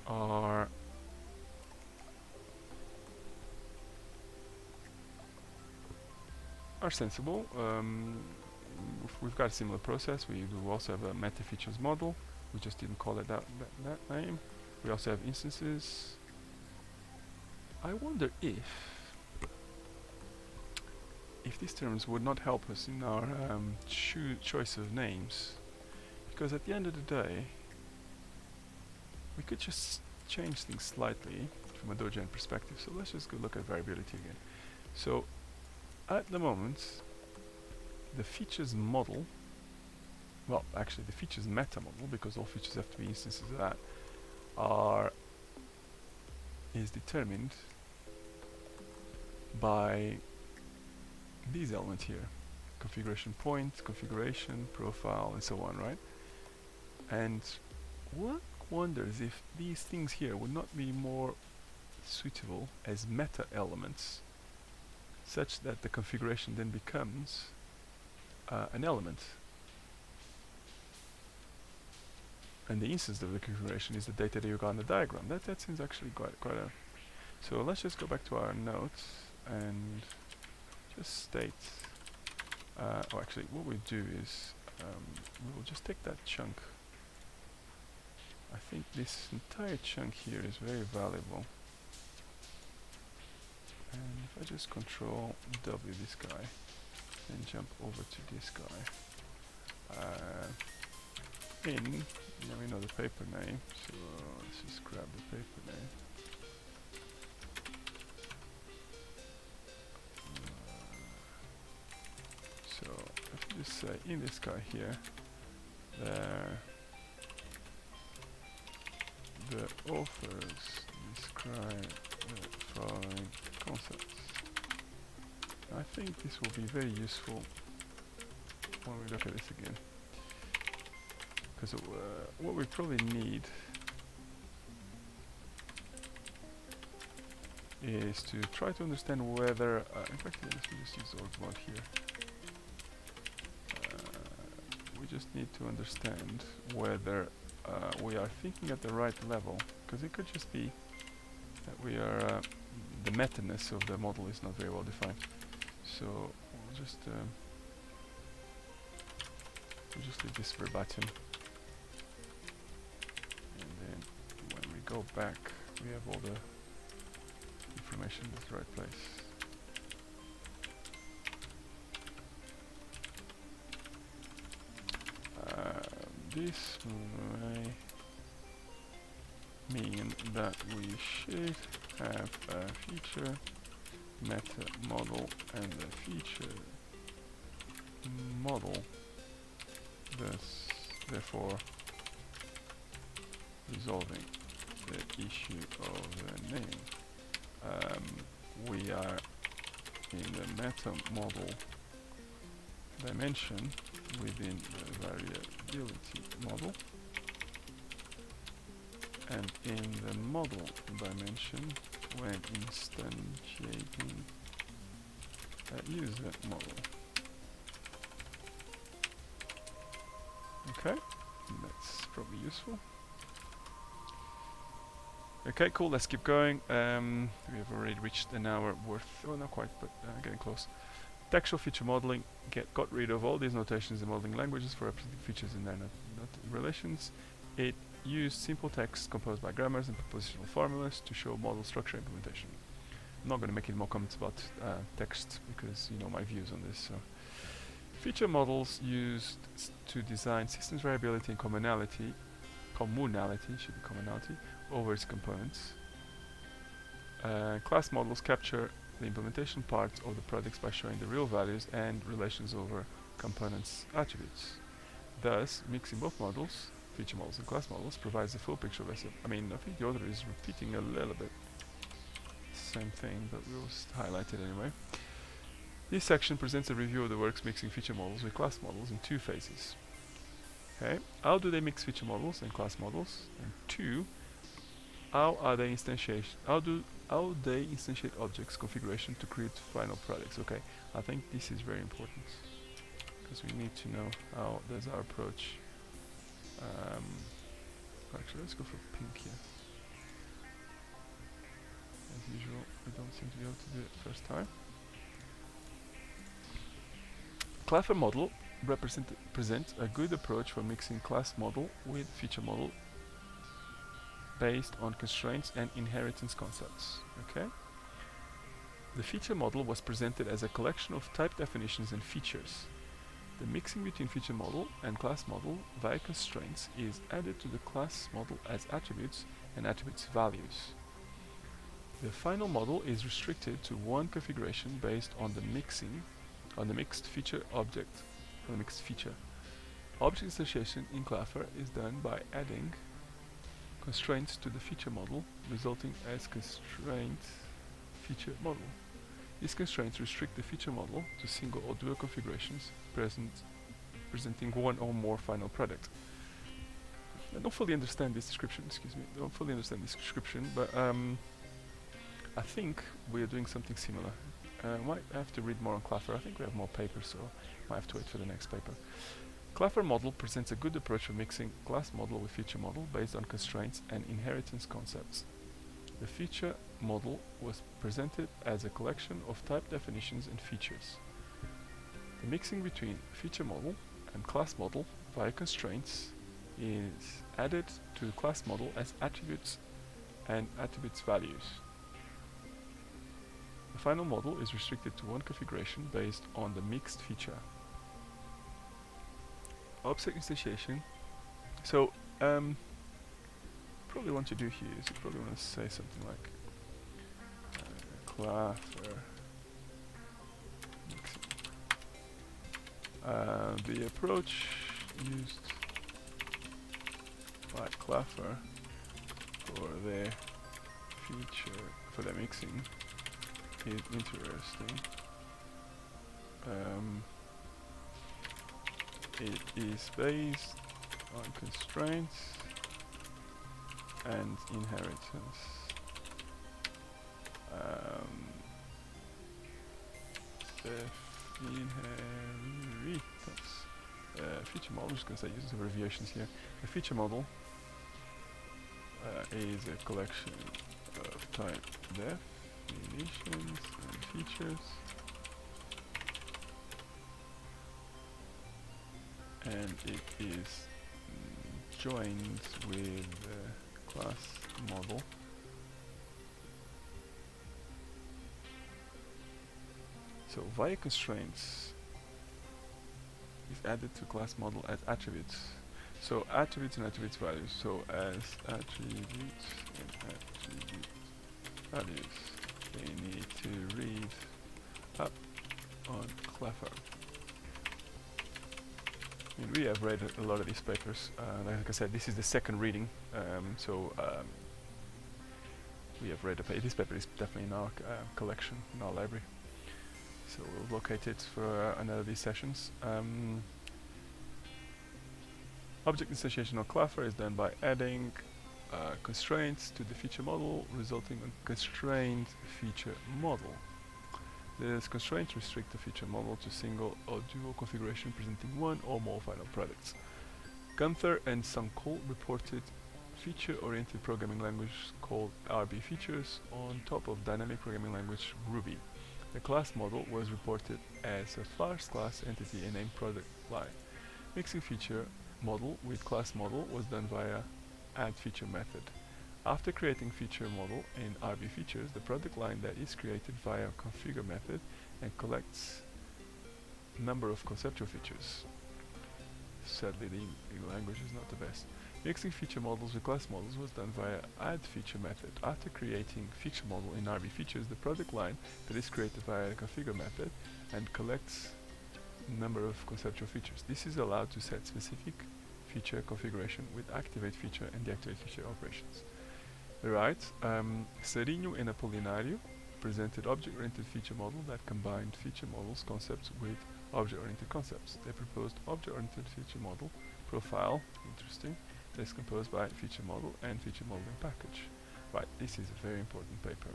are sensible. We've got a similar process. We do also have a meta features model. We just didn't call it that name. We also have instances. I wonder if these terms would not help us in our choice of names, because at the end of the day we could just change things slightly from a Dogecoin perspective. So let's just go look at variability again. So at the moment the features model, well actually the features meta model, because all features have to be instances of that, is determined by these elements here: configuration point, configuration, profile, and so on, right? And one wonders if these things here would not be more suitable as meta elements, such that the configuration then becomes an element, and the instance of the configuration is the data that you got in the diagram. That seems actually quite a. So let's just go back to our notes and just state, or actually what we do is we will just take that chunk. I think this entire chunk here is very valuable. And if I just control W this guy and jump over to this guy, now we know the paper name, so let's just grab the paper name. So if you just say in this guy here, the authors describe the following concepts. I think this will be very useful when we look at this again, because what we probably need is to try to understand whether, in fact, let's just use org mod here. We just need to understand whether we are thinking at the right level, because it could just be that we are the meta-ness of the model is not very well defined. So we'll just leave this verbatim, and then when we go back, we have all the information in the right place. This may mean that we should have a feature meta model and a feature model, thus therefore resolving the issue of the name. We are in the meta model dimension within the variability model, and in the model dimension when instantiating a user model. Okay, that's probably useful. Okay, cool, let's keep going. We have already reached an hour worth, well, not quite, but getting close. Textual feature modeling got rid of all these notations in modeling languages for representing features in their relations. It used simple text composed by grammars and propositional formulas to show model structure implementation. I'm not going to make any more comments about text because you know my views on this. So. Feature models used to design systems variability and commonality should be commonality, over its components. Class models capture the implementation parts of the products by showing the real values and relations over components' attributes. Thus, mixing both models, feature models and class models, provides a full picture of SAP. I mean, I think the author is repeating a little bit same thing, but we'll just highlight it anyway. This section presents a review of the works mixing feature models with class models in two phases. Okay, how do they mix feature models and class models? And two, how they instantiate objects configuration to create final products. Okay, I think this is very important because we need to know how does our approach. Actually, let's go for pink here. As usual, we don't seem to be able to do it first time. Claffer model presents a good approach for mixing class model with feature model based on constraints and inheritance concepts. Okay. The feature model was presented as a collection of type definitions and features. The mixing between feature model and class model via constraints is added to the class model as attributes and attributes values. The final model is restricted to one configuration based on the mixed feature object, on the mixed feature. Object instantiation in Claffer is done by adding constraints to the feature model, resulting as constraint feature model. These constraints restrict the feature model to single or dual configurations presenting one or more final product. I don't fully understand this description, but I think we are doing something similar. Might have to read more on Claffer. I think we have more papers, so might have to wait for the next paper. Claffer model presents a good approach for mixing class model with feature model based on constraints and inheritance concepts. The feature model was presented as a collection of type definitions and features. The mixing between feature model and class model via constraints is added to class model as attributes and attributes values. The final model is restricted to one configuration based on the mixed feature. Object instantiation. So, probably want to do here is you probably want to say something like Claffer mixing. The approach used by Claffer for their feature for their mixing is interesting. It is based on constraints and inheritance. Inheritance. Feature model, I'm just going to say using some abbreviations here. The feature model is a collection of type definitions and features, and it is joined with the class model so via constraints is added to class model as attributes. So attributes and attributes values. So as attributes and attribute values, they need to read up on Claffer. I mean, we have read a lot of these papers. Like I said, this is the second reading, we have read this paper is definitely in our collection, in our library. So we'll locate it for another of these sessions. Object instantiation on Claffer is done by adding constraints to the feature model, resulting in constrained feature model. These constraints restrict the feature model to single or dual configuration presenting one or more final products. Gunther and Sunkel reported feature-oriented programming language called RB features on top of dynamic programming language Ruby. The class model was reported as a first class entity and named product line. Mixing feature model with class model was done via add feature method. After creating feature model in RB features, the product line that is created via configure method and collects number of conceptual features. Sadly, the language is not the best. Mixing feature models with class models was done via add feature method. After creating feature model in RB features, the product line that is created via configure method and collects number of conceptual features. This is allowed to set specific feature configuration with activate feature and deactivate feature operations. Right, Serino and Apollinario presented object-oriented feature model that combined feature models concepts with object-oriented concepts. They proposed object-oriented feature model profile, interesting, that is composed by feature model and feature modeling package. Right, this is a very important paper.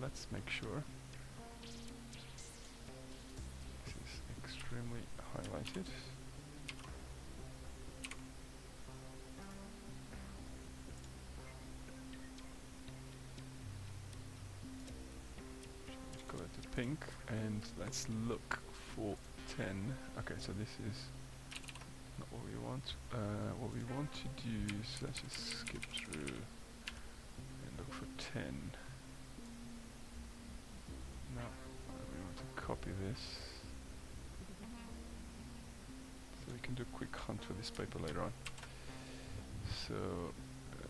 Let's make sure this is extremely highlighted. Go to pink and let's look for 10. Okay, so this is not what we want. What we want to do is let's just skip through and look for 10. Now we want to copy this so we can do a quick hunt for this paper later on. So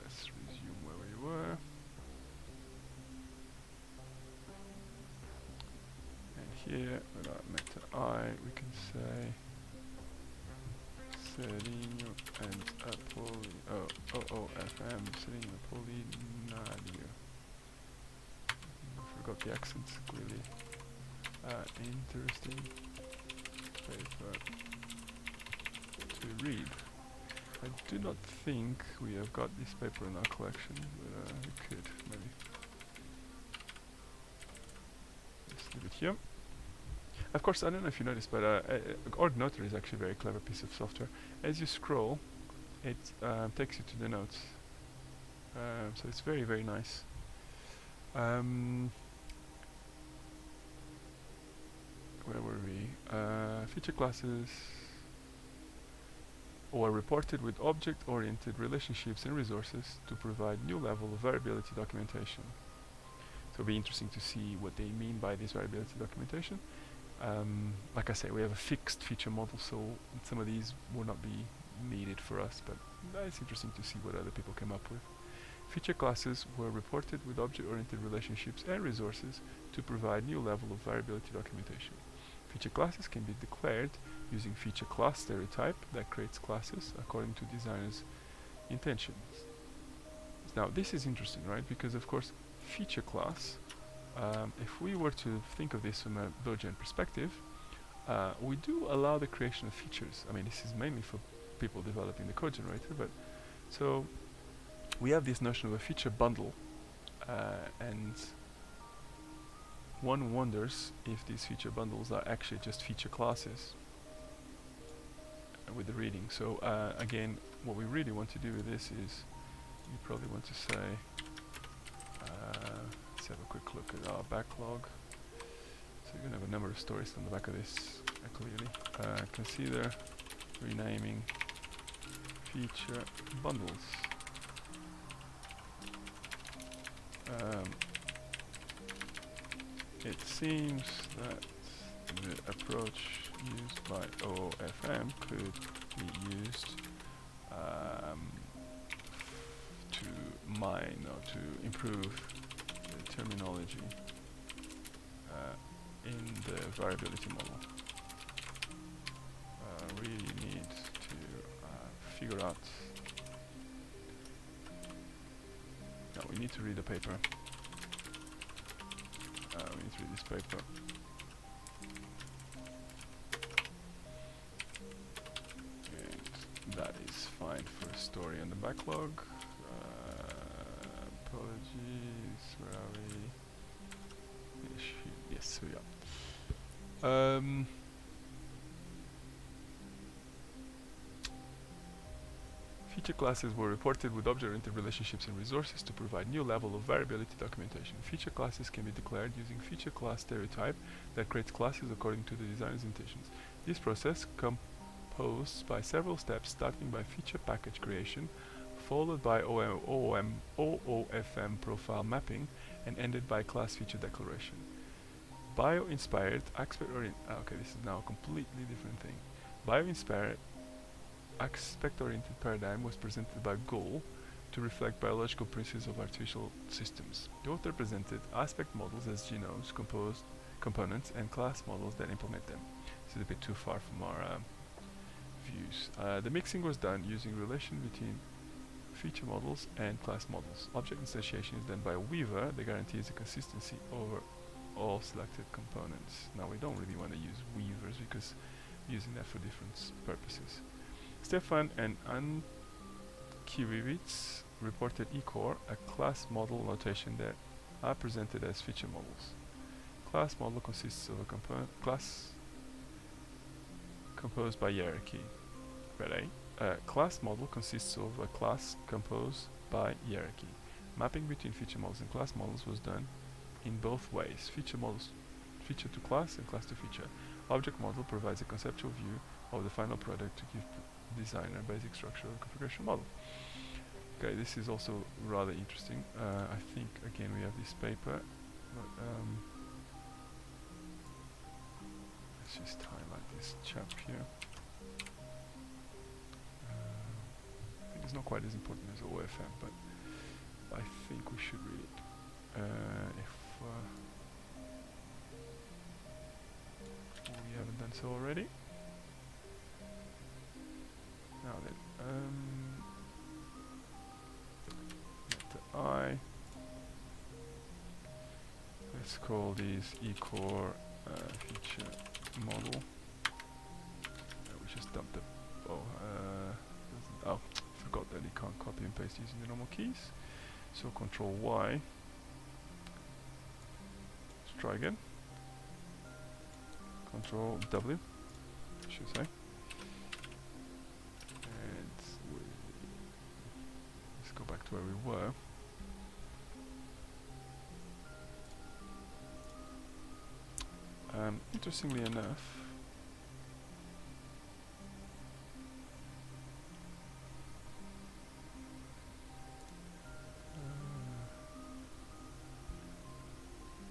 let's resume where we were. Here, without meta I, we can say Serino and FM, Serino Apollinario. I forgot the accents, clearly. Interesting paper to read. I do not think we have got this paper in our collection, but we could, maybe. Let's leave it here. Of course, I don't know if you noticed, but OrgNotar is actually a very clever piece of software. As you scroll, it takes you to the notes. So it's very, very nice. Where were we? Feature classes or reported with object-oriented relationships and resources to provide new level of variability documentation. So it'll be interesting to see what they mean by this variability documentation. Like I say, we have a fixed feature model, so some of these will not be needed for us, but it's interesting to see what other people came up with. Feature classes were reported with object-oriented relationships and resources to provide new level of variability documentation. Feature classes can be declared using feature class stereotype that creates classes according to designer's intentions. Now this is interesting, right? Because of course feature class, if we were to think of this from a Dogen perspective, we do allow the creation of features. I mean, this is mainly for people developing the code generator, but so we have this notion of a feature bundle, and one wonders if these feature bundles are actually just feature classes with the reading. So again, what we really want to do with this is, you probably want to say, let's have a quick look at our backlog. So you're going to have a number of stories on the back of this, clearly. Consider renaming feature bundles. It seems that the approach used by OOFM could be used to mine or to improve the terminology in the variability model. Really need to figure out. No, we need to read the paper. We need to read this paper. And that is fine for a story on the backlog. Apologies, where are we? Yes, we are. Feature classes were reported with object-oriented relationships and resources to provide new level of variability documentation. Feature classes can be declared using feature class stereotype that creates classes according to the designer's intentions. This process composed by several steps, starting by feature package creation, followed by OOFM profile mapping, and ended by class feature declaration. Bio-inspired aspect-oriented... okay, this is now a completely different thing. Bio-inspired aspect-oriented paradigm was presented by Ghoul to reflect biological principles of artificial systems. The author presented aspect models as genomes, composed components, and class models that implement them. This is a bit too far from our views. The mixing was done using relation between feature models and class models. Object instantiation is done by a weaver that guarantees the consistency over all selected components. Now we don't really want to use weavers because we're using that for different purposes. Stefan and Ankiewicz reported eCore, a class model notation that are presented as feature models. Class model consists of a class composed by hierarchy. Class model consists of a class composed by hierarchy. Mapping between feature models and class models was done in both ways. Feature models, feature to class and class to feature. Object model provides a conceptual view of the final product to give designer basic structure of the configuration model. Okay, this is also rather interesting. I think again we have this paper. Let's just highlight this chap here. I think it's not quite as important as OFM, but I think we should read it. If we haven't done so already. Now then, letter I. Let's call these eCore feature model. We just dumped the. Forgot that you can't copy and paste using the normal keys. So Control Y. Let's try again. Control W, I should say. And let's go back to to where we were. Interestingly enough,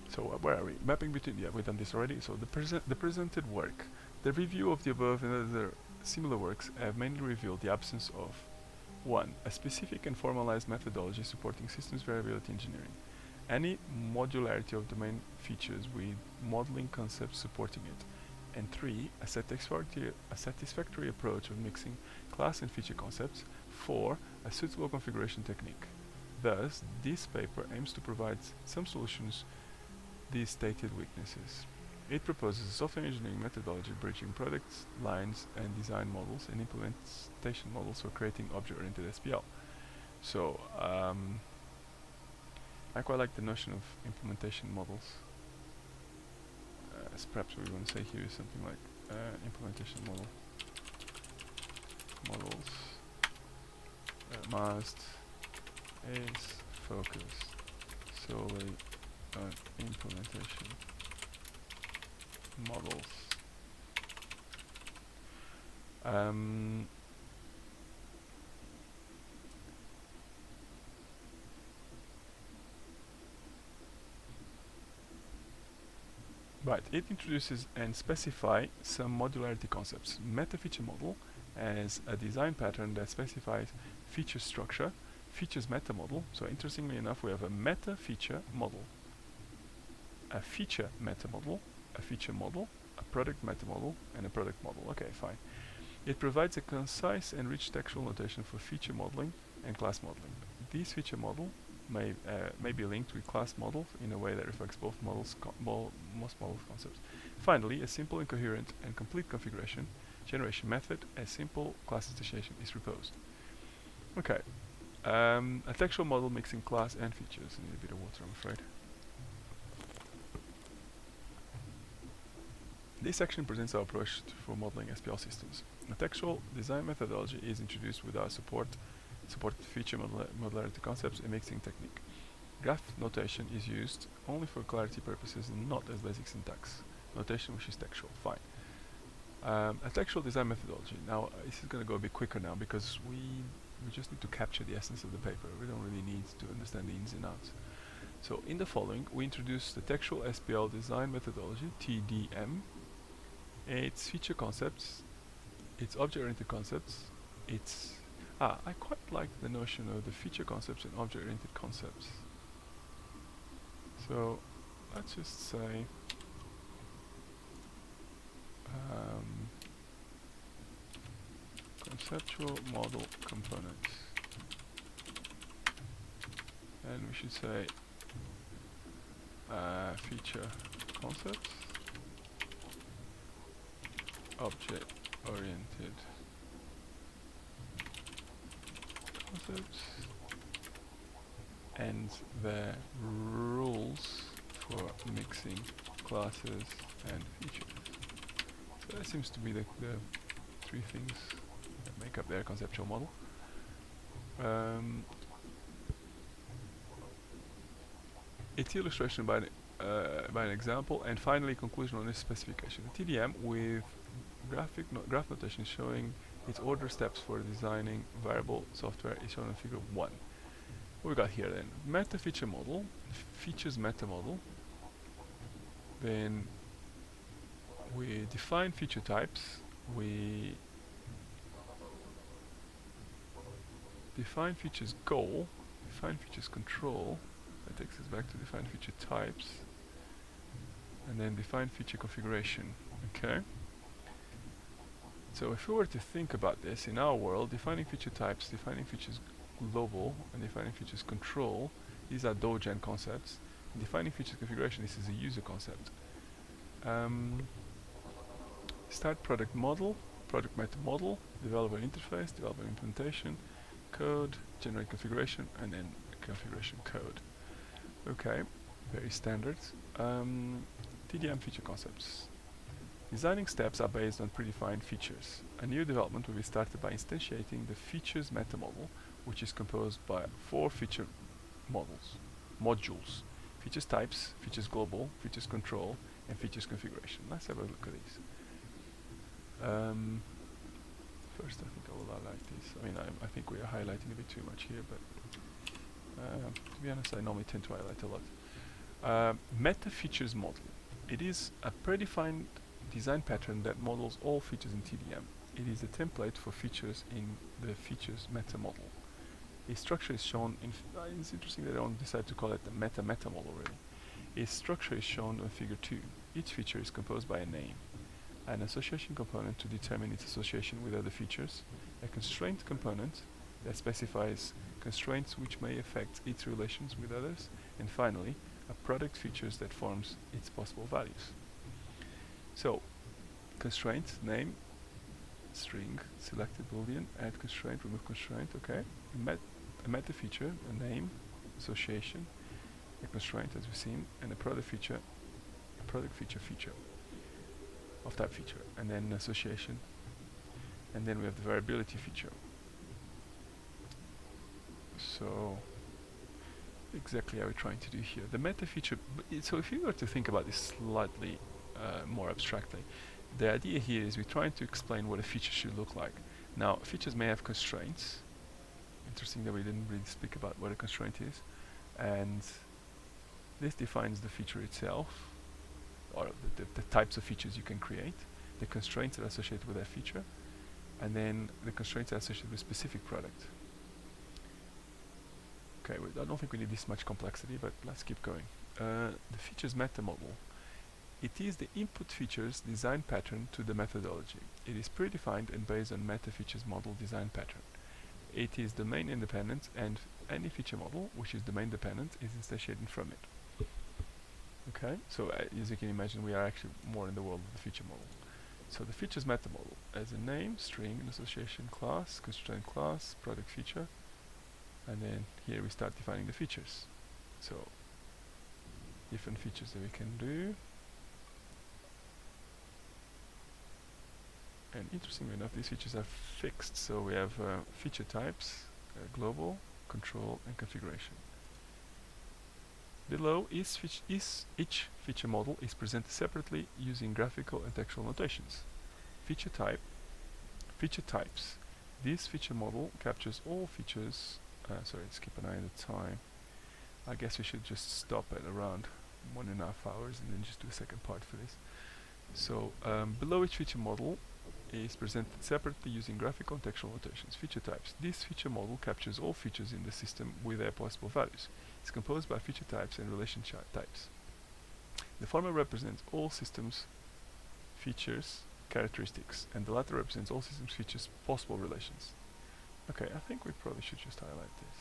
so where are we? Mapping between, yeah, we've done this already. So the presented work, the review of the above and other similar works have mainly revealed the absence of 1. A specific and formalized methodology supporting systems variability engineering. Any modularity of domain features with modeling concepts supporting it. And 3. A satisfactory approach of mixing class and feature concepts. 4. A suitable configuration technique. Thus, this paper aims to provide some solutions to these stated weaknesses. It proposes a software engineering methodology bridging products, lines, and design models and implementation models for creating object-oriented SPL. So, I quite like the notion of implementation models. As perhaps what we want to say here is something like implementation models must is focused solely on implementation models. Right, it introduces and specifies some modularity concepts. Meta feature model as a design pattern that specifies feature structure, features meta model. So interestingly enough, we have a meta feature model, a feature meta model, a feature model, a product meta model, and a product model. Okay, fine. It provides a concise and rich textual notation for feature modeling and class modeling. This feature model may be linked with class models in a way that reflects both most model concepts. Finally, a simple and coherent and complete configuration generation method as simple class association is proposed. Okay, a textual model mixing class and features. I need a bit of water, I'm afraid. This section presents our approach for modeling SPL systems. A textual design methodology is introduced with our supported feature modularity concepts and mixing technique. Graph notation is used only for clarity purposes and not as basic syntax notation, which is textual. Fine. A textual design methodology. Now, this is going to go a bit quicker now because we just need to capture the essence of the paper. We don't really need to understand the ins and outs. So, in the following, we introduce the textual SPL design methodology, TDM, its feature concepts, its object-oriented concepts, its I quite like the notion of the feature concepts and object-oriented concepts. So let's just say conceptual model components, and we should say feature concepts, object-oriented concepts, and the rules for mixing classes and features. So that seems to be the three things that make up their conceptual model. Its illustration by an example, and finally conclusion on this specification. The TDM with graph notation showing its order steps for designing variable software is shown in figure 1. What we got here then? Meta feature model, features meta model. Then we define feature types. We define features goal, define features control. That takes us back to define feature types. And then define feature configuration. Okay. So if we were to think about this in our world, defining feature types, defining features global, and defining features control, these are dogen concepts. And defining features configuration, this is a user concept. Start product model, product meta model, developer interface, developer implementation, code, generate configuration, and then configuration code. Okay, very standard. TDM feature concepts. Designing steps are based on predefined features. A new development will be started by instantiating the features meta model which is composed by 4 feature modules: features types, features global, features control, and features configuration. Let's have a look at these. First, I think I will highlight this. I mean, I think we are highlighting a bit too much here, but to be honest, I normally tend to highlight a lot. Meta features model. It is a predefined design pattern that models all features in TDM. It is a template for features in the features meta model. Its structure is shown in. It's interesting that I don't decide to call it the meta model really. Its structure is shown on figure 2. Each feature is composed by a name, an association component to determine its association with other features, a constraint component that specifies constraints which may affect its relations with others, and finally, a product features that forms its possible values. So, constraint, name, string, selected boolean, add constraint, remove constraint, okay. A meta feature, a name, association, a constraint as we've seen, and a product feature of type feature, and then association, and then we have the variability feature. So exactly how we're trying to do here. The meta feature, so if you were to think about this slightly more abstractly, the idea here is we're trying to explain what a feature should look like. Now, features may have constraints. Interesting that we didn't really speak about what a constraint is, and this defines the feature itself, or the types of features you can create, the constraints that are associated with that feature, and then the constraints that are associated with specific product. Okay, I don't think we need this much complexity, but let's keep going. The features meta model. It is the input features design pattern to the methodology. It is predefined and based on meta features model design pattern. It is domain independent, and any feature model, which is domain dependent, is instantiated from it. Okay, so as you can imagine, we are actually more in the world of the feature model. So the features meta model as a name, string, an association class, constraint class, product feature, and then here we start defining the features. So different features that we can do. And interestingly enough, these features are fixed. So we have feature types, global, control, and configuration. Below, each feature model is presented separately using graphical and textual notations. Feature type, feature types. This feature model captures all features. Sorry, let's keep an eye on the time. I guess we should just stop at around 1.5 hours and then just do a second part for this. So below each feature model is presented separately using graphical and textual notations. Feature types. This feature model captures all features in the system with their possible values. It's composed by feature types and relation types. The former represents all systems features characteristics, and the latter represents all systems features possible relations. Okay, I think we probably should just highlight this.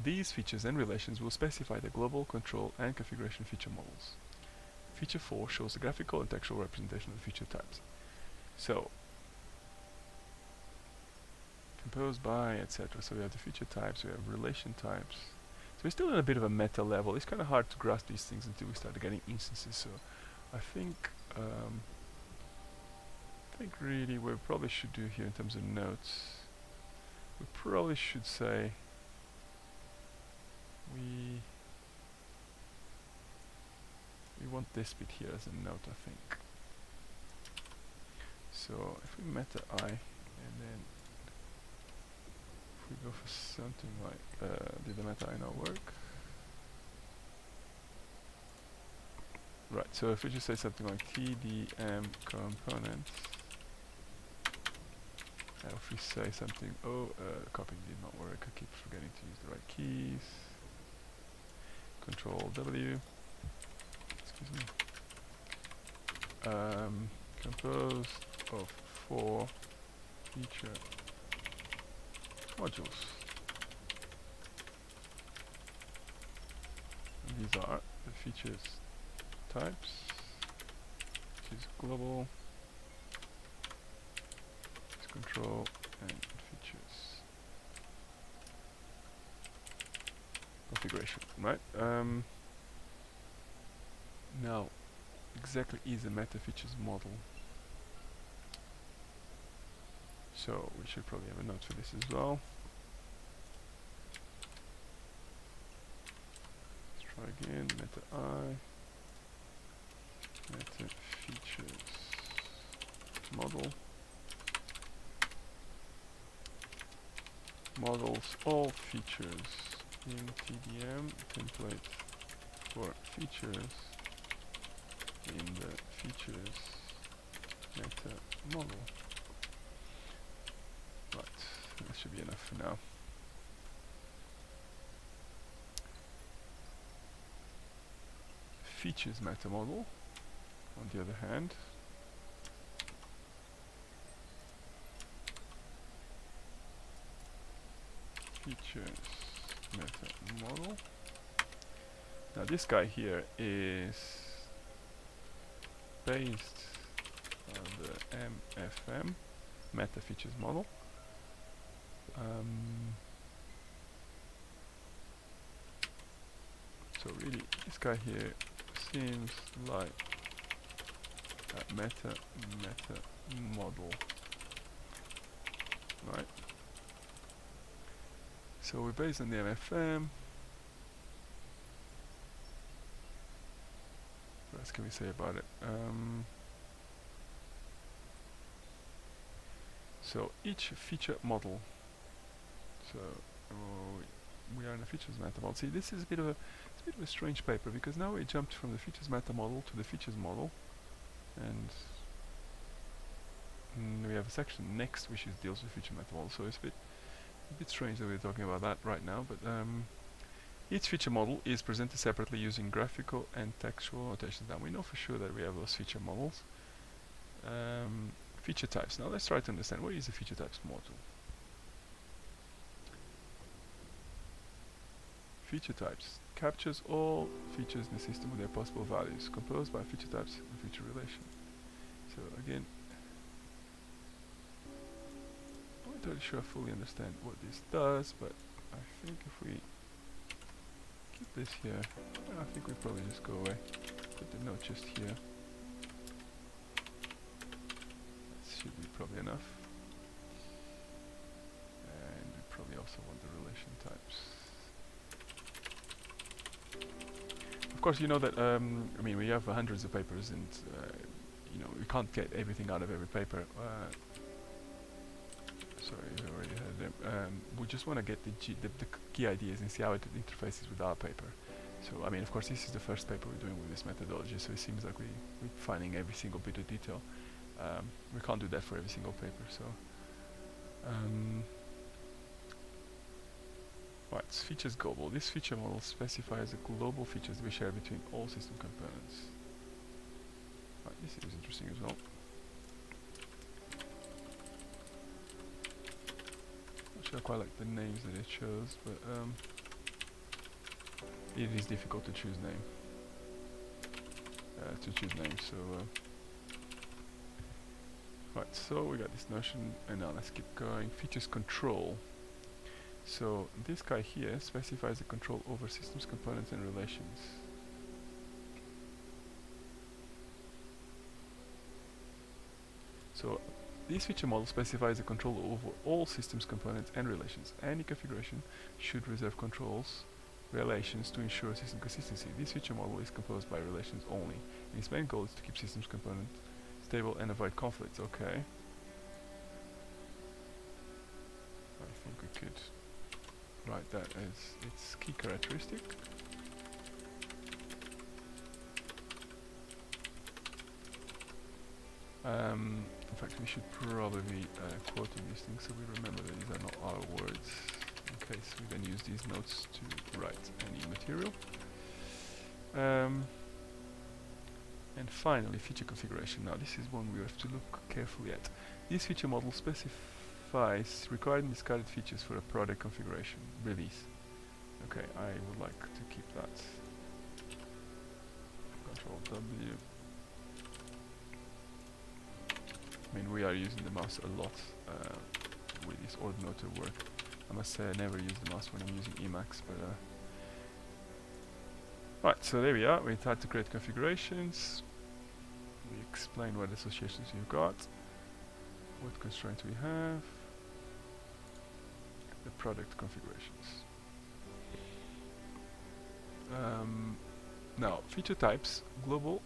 These features and relations will specify the global, control, and configuration feature models. Feature 4 shows a graphical and textual representation of the feature types. So, composed by, etc. So we have the feature types, we have relation types. So we're still in a bit of a meta level. It's kind of hard to grasp these things until we start getting instances. So I think really what we probably should do here in terms of notes, we probably should say we want this bit here as a note, I think. So if we meta I, and then if we go for something like, did the meta I not work? Right, so if we just say something like TDM component, and if we say something, copying did not work, I keep forgetting to use the right keys. Control W, excuse me. Composed of 4 feature modules. And these are the features types, which is global, control, and features configuration, right? Now, exactly is a meta features model. So we should probably have a note for this as well. Let's try again. Meta I. Meta features model. Models all features in TDM template for features in the features meta model. Right, that should be enough for now. Features meta model, on the other hand, features meta model. Now this guy here is based on the MFM, meta features model. So really this guy here seems like a meta model, right? So we're based on the MFM. What else can we say about it? So each feature model. So we are in a features meta model. See, this is a bit of a strange paper because now we jumped from the features meta model to the features model, and we have a section next which deals with feature meta model. So it's a bit strange that we're talking about that right now. But each feature model is presented separately using graphical and textual notations. Now we know for sure that we have those feature models. Feature types. Now let's try to understand what is a feature types model. Feature types captures all features in the system with their possible values, composed by feature types and feature relation. So again, I'm not entirely sure I fully understand what this does, but I think if we keep this here, I think we probably just go away. Put the note just here. That should be probably enough. And we probably also want the relation types. Of course, you know that I mean, we have hundreds of papers, and you know, we can't get everything out of every paper. Sorry, we already had them. We just want to get the key ideas and see how it interfaces with our paper. So, I mean, of course, this is the first paper we're doing with this methodology, so it seems like we're finding every single bit of detail. We can't do that for every single paper, so. Right, features global. This feature model specifies the global features we share between all system components. Right, this is interesting as well. Not sure I quite like the names that it chose, but it is difficult to choose names. So right, so we got this notion, and now let's keep going. Features control. So this guy here specifies the control over systems, components, and relations. So this feature model specifies the control over all systems, components, and relations. Any configuration should reserve controls relations to ensure system consistency. This feature model is composed by relations only, and its main goal is to keep systems components stable and avoid conflicts. Okay. I think we could write that as its key characteristic. In fact, we should probably be quoting these things so we remember that these are not our words, in case we then use these notes to write any material. And finally, feature configuration. Now this is one we have to look carefully at. This feature model specifies required and discarded features for a product configuration release. Okay, I would like to keep that. Control W. I mean, we are using the mouse a lot with this ordinator work. I must say I never use the mouse when I'm using Emacs, but right, so there we are. We tried to create configurations. We explained what associations you've got, what constraints we have. product configurations. Now, feature types, global,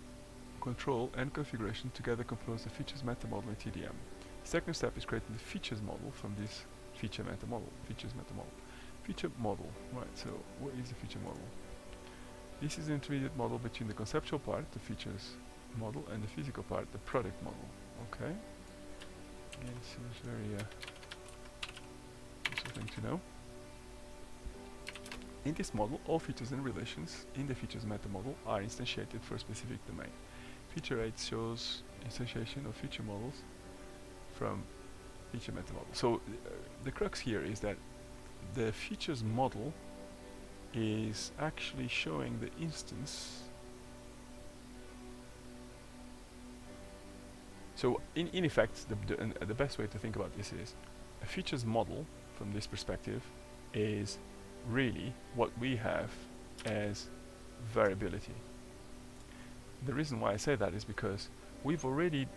control, and configuration together compose the features meta model in TDM. The second step is creating the features model from this feature meta model. Feature model, right, so what is a feature model? This is the intermediate model between the conceptual part, the features model, and the physical part, the product model. Okay? Again, seems very useful thing to know. In this model, all features and relations in the features meta model are instantiated for a specific domain. Feature 8 shows instantiation of feature models from feature meta model. So the crux here is that the features model is actually showing the instance. So in effect, the best way to think about this is a features model from this perspective is really what we have as variability. The reason why I say that is because we've already,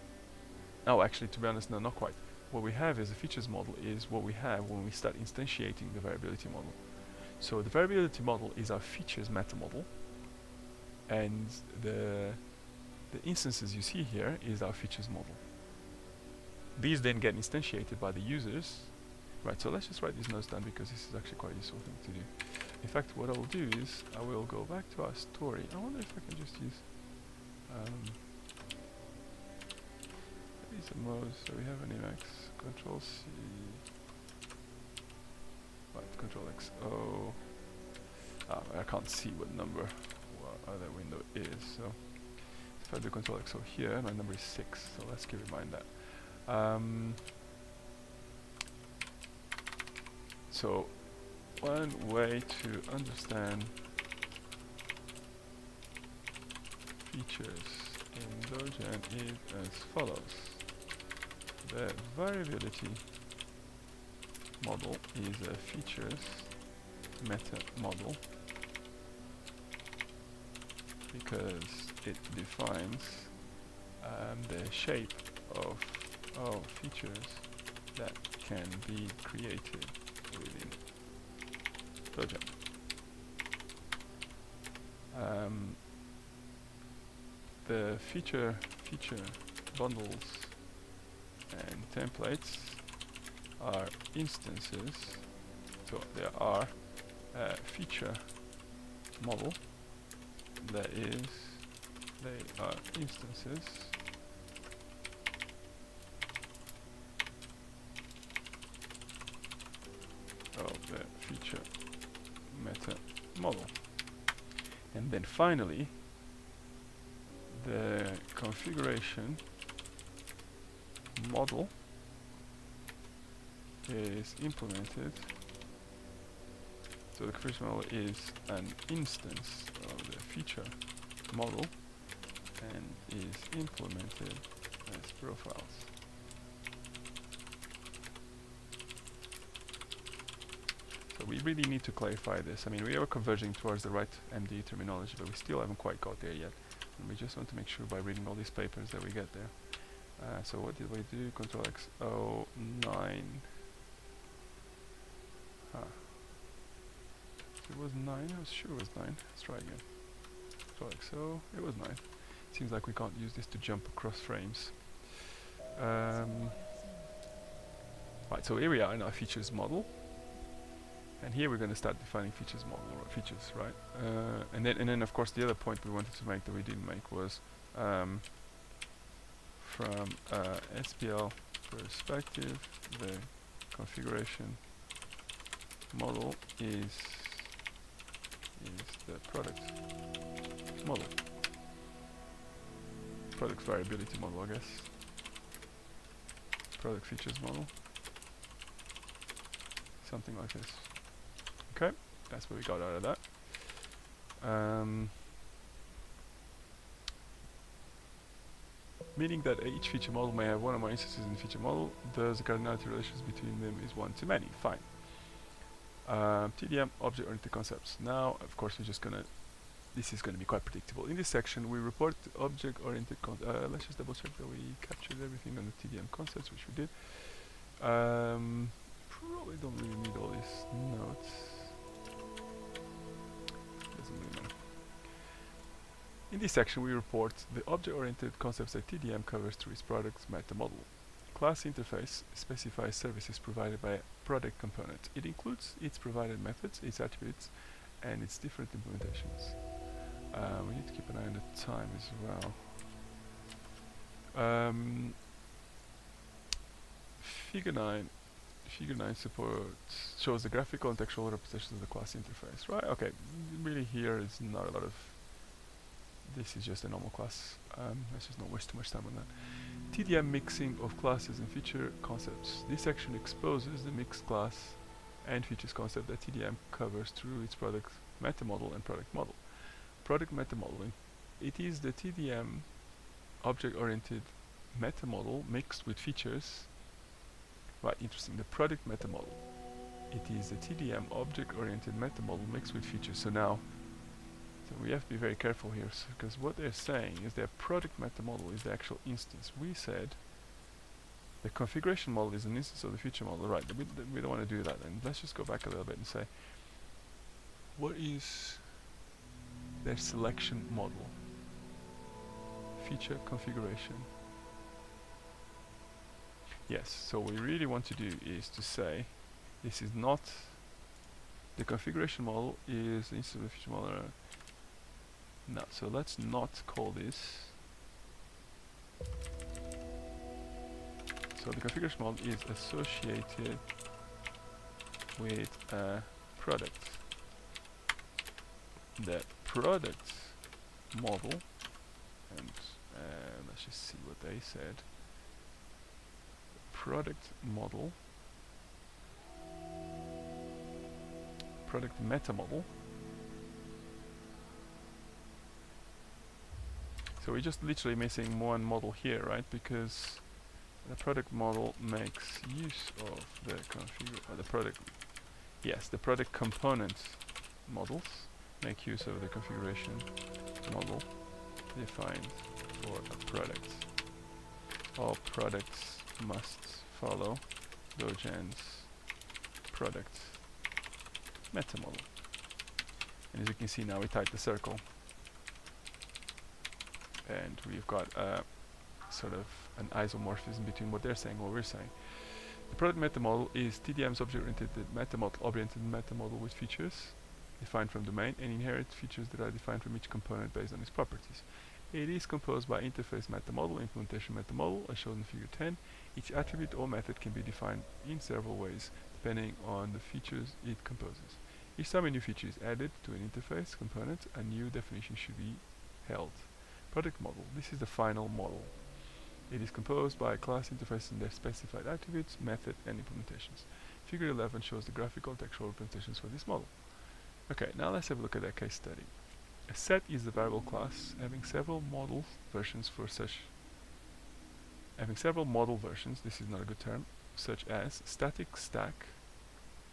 actually to be honest, no, not quite. What we have as a features model is what we have when we start instantiating the variability model. So the variability model is our features meta model, and the instances you see here is our features model. These then get instantiated by the users. Right, so let's just write these notes down because this is actually quite a useful thing to do. In fact, what I will do is I will go back to our story. I wonder if I can just use these are modes. So we have an Emacs, Control C, right, Control X O. I can't see what number that window is. So if I do Control X O here, my number is 6. So let's keep in mind that. So one way to understand features in Dogen is as follows. The variability model is a features meta model because it defines the shape of features that can be created within Dogen. The feature bundles and templates are instances, so there are a feature model, that is, they are instances of the feature meta model. And then finally, the configuration model is implemented. So the configuration model is an instance of the feature model and is implemented as profiles. So we really need to clarify this. I mean, we are converging towards the right MDE terminology, but we still haven't quite got there yet. And we just want to make sure by reading all these papers that we get there. So what did we do? Control X O 9. It was 9. I was sure it was 9. Let's try again. Control X O. It was 9. Seems like we can't use this to jump across frames. Right. So here we are in our features model. And here we're going to start defining features model, or features, right? And then of course the other point we wanted to make that we didn't make was from SPL perspective, the configuration model is the product model, product variability model, I guess. Product features model, something like this. Okay, that's what we got out of that. Meaning that each feature model may have one or more instances in the feature model, thus the cardinality relations between them is 1 to many. Fine. TDM, object-oriented concepts. Now, of course, we're just gonna, this is gonna be quite predictable. In this section, we report object-oriented let's just double check that we captured everything on the TDM concepts, which we did. Probably don't really need all this In this section, we report the object-oriented concepts that TDM covers through its product's meta model. Class interface specifies services provided by a product component. It includes its provided methods, its attributes, and its different implementations. We need to keep an eye on the time as well. Figure 9 supports shows the graphical and textual representations of the class interface. Right? Okay. Really, here is not a lot of. This is just a normal class. Let's just not waste too much time on that. TDM mixing of classes and feature concepts. This section exposes the mixed class and features concept that TDM covers through its product meta model and product model. Product meta modeling. It is the TDM object-oriented meta model mixed with features. Right, interesting. The product meta model. It is the TDM object-oriented meta model mixed with features. So now, we have to be very careful here, because what they're saying is their product meta model is the actual instance. We said the configuration model is an instance of the feature model, right? We don't want to do that. And let's just go back a little bit and say, what is their selection model? Feature configuration. Yes, so what we really want to do is to say this is not the configuration model is the instance of the feature model. No, so let's not call this. So the configuration model is associated with a product. The product model, and let's just see what they said. Product model, product meta model. So we're just literally missing one model here, right? Because the product model makes use of the the product. Yes, the product component models make use of the configuration model defined for a product. All products must follow Dojan's product meta model. And as you can see now, we type the circle. And we've got sort of an isomorphism between what they're saying and what we're saying. The product meta model is TDM's object-oriented meta model with features defined from domain and inherent features that are defined from each component based on its properties. It is composed by interface meta model, implementation meta model, as shown in figure 10. Each attribute or method can be defined in several ways depending on the features it composes. Each time a new feature is added to an interface component, a new definition should be held. Product model. This is the final model. It is composed by a class interface and their specified attributes, method, and implementations. Figure 11 shows the graphical and textual representations for this model. Okay, now let's have a look at that case study. A set is the variable class having several model versions for such. Having several model versions, this is not a good term, such as static stack,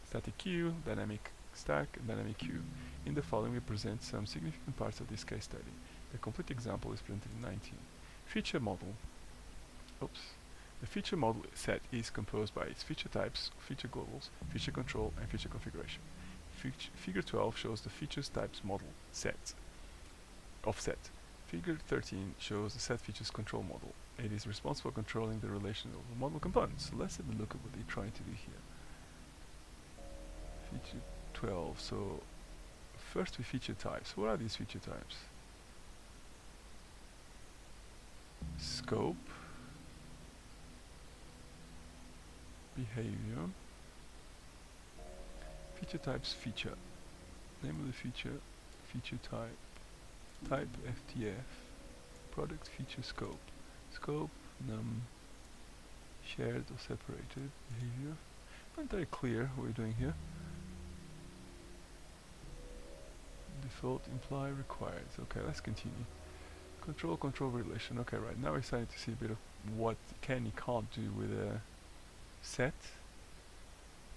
static queue, dynamic stack, and dynamic queue. In the following, we present some significant parts of this case study. The complete example is printed in 19. Feature model. Oops. The feature model set is composed by its feature types, feature globals, feature control, and feature configuration. Figure 12 shows the features types model set. Figure 13 shows the set features control model. It is responsible for controlling the relation of the model components. So let's have a look at what they're trying to do here. Feature 12. So first we feature types. What are these feature types? Scope, behavior, feature types feature, name of the feature, feature type, type FTF, product feature scope, scope, num, shared or separated, behavior. Not very clear what we're doing here. Default, imply, required. Okay, let's continue. Control relation. Okay, right, now we're starting to see a bit of what can and can't do with a set.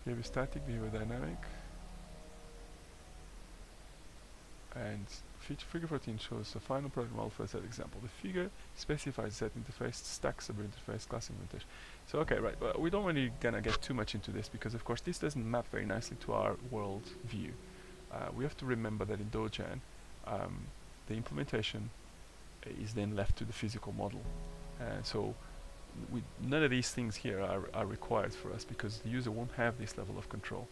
Behavior static, behavior dynamic. And figure 14 shows the final product model for a set example. The figure specifies set interface, stack subject interface, class implementation. So okay, right, but we don't really gonna get too much into this because of course this doesn't map very nicely to our world view. We have to remember that in Dojan, the implementation is then left to the physical model. So none of these things here are required for us because the user won't have this level of control.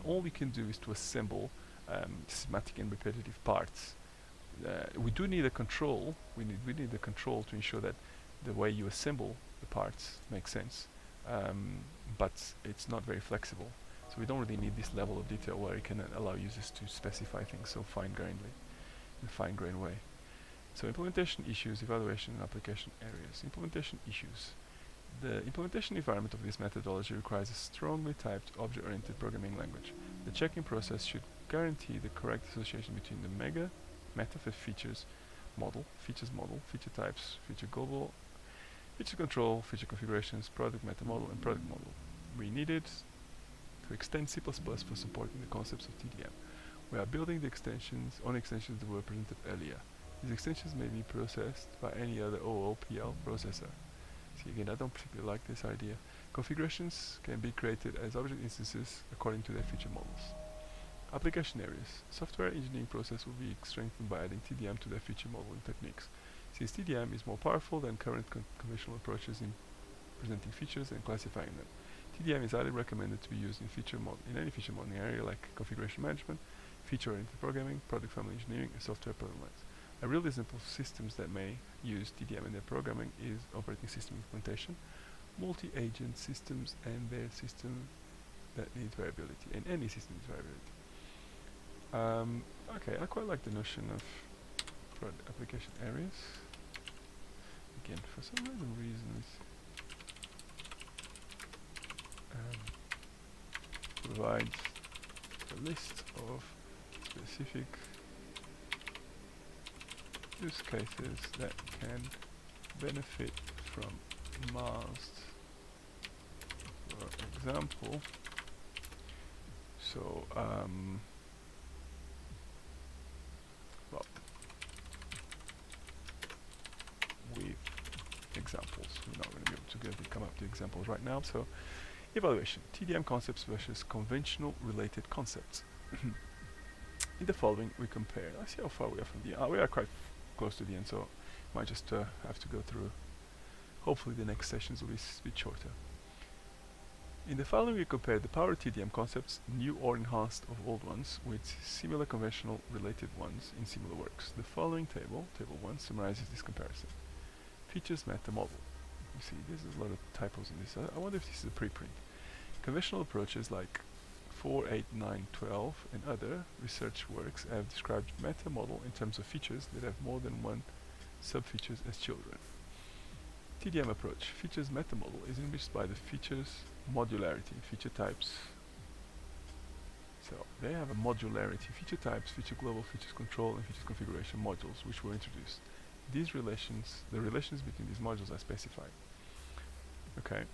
All we can do is to assemble systematic and repetitive parts. We do need a control. We need the control to ensure that the way you assemble the parts makes sense, but it's not very flexible. So we don't really need this level of detail where it can allow users to specify things so fine-grained way. So implementation issues, evaluation, and application areas. Implementation issues. The implementation environment of this methodology requires a strongly typed, object-oriented programming language. The checking process should guarantee the correct association between the meta for features model, feature types, feature global, feature control, feature configurations, product meta model, and product model. We needed to extend C++ for supporting the concepts of TDM. We are building the extensions that were presented earlier. These extensions may be processed by any other OOPL processor. See, again, I don't particularly like this idea. Configurations can be created as object instances according to their feature models. Application areas. Software engineering process will be strengthened by adding TDM to their feature modeling techniques. Since TDM is more powerful than current conventional approaches in presenting features and classifying them, TDM is highly recommended to be used in any feature modeling area like configuration management, feature-oriented programming, product family engineering, and software pipelines. A real example of systems that may use TDM in their programming is operating system implementation, multi-agent systems, and their system that needs variability, and any system needs variability. Okay, I quite like the notion of application areas. Again, for some random reasons, provides a list of specific use cases that can benefit from masked, for example. So, well, with examples, we're not going to be able to come up with examples right now. So, evaluation: TDM concepts versus conventional related concepts. In the following, we compare. Let's see how far we are from the end. We are quite close to the end, so might just have to go through. Hopefully the next sessions will be a bit shorter. In the following, we compare the power TDM concepts, new or enhanced of old ones, with similar conventional related ones in similar works. The following table, table 1, summarizes this comparison. Features meta model. You see, there's a lot of typos in this. I wonder if this is a preprint. Conventional approaches like 4, 8, 9, 12 and other research works have described meta model in terms of features that have more than one sub-features as children. TDM approach. Features meta model is enriched by the features modularity, feature types. So they have a modularity, feature types, feature global, features control, and features configuration modules which were introduced. These relations, the relations between these modules are specified. Okay.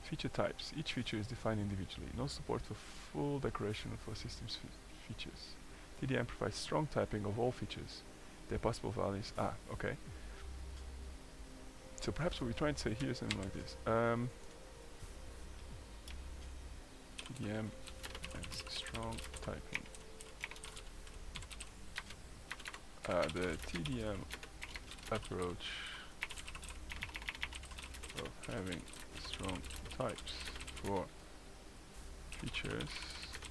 Feature types. Each feature is defined individually. No support for full declaration for systems features. TDM provides strong typing of all features. Their possible values. Okay. So perhaps what we're trying to say here is something like this. TDM has strong typing. The TDM approach of having strong types for features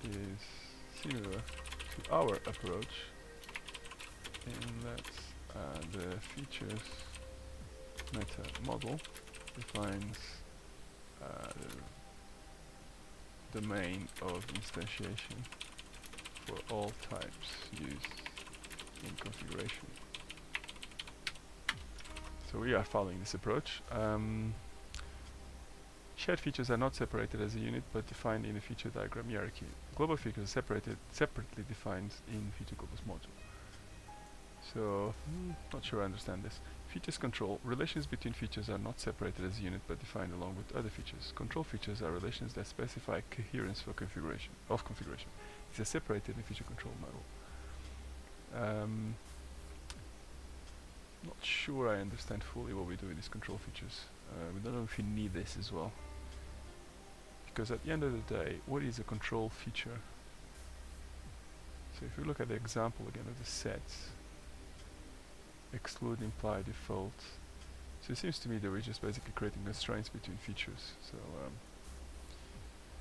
is similar to our approach in that the features meta model defines the domain of instantiation for all types used in configuration. So we are following this approach. Shared features are not separated as a unit but defined in a feature diagram hierarchy. Global features are separately defined in feature globals module. So, not sure I understand this. Features control. Relations between features are not separated as a unit but defined along with other features. Control features are relations that specify coherence for configuration. These are separated in feature control model. Not sure I understand fully what we do with these control features. We don't know if we need this as well. Because at the end of the day, what is a control feature? So if we look at the example again of the sets, exclude imply default. So it seems to me that we're just basically creating constraints between features. So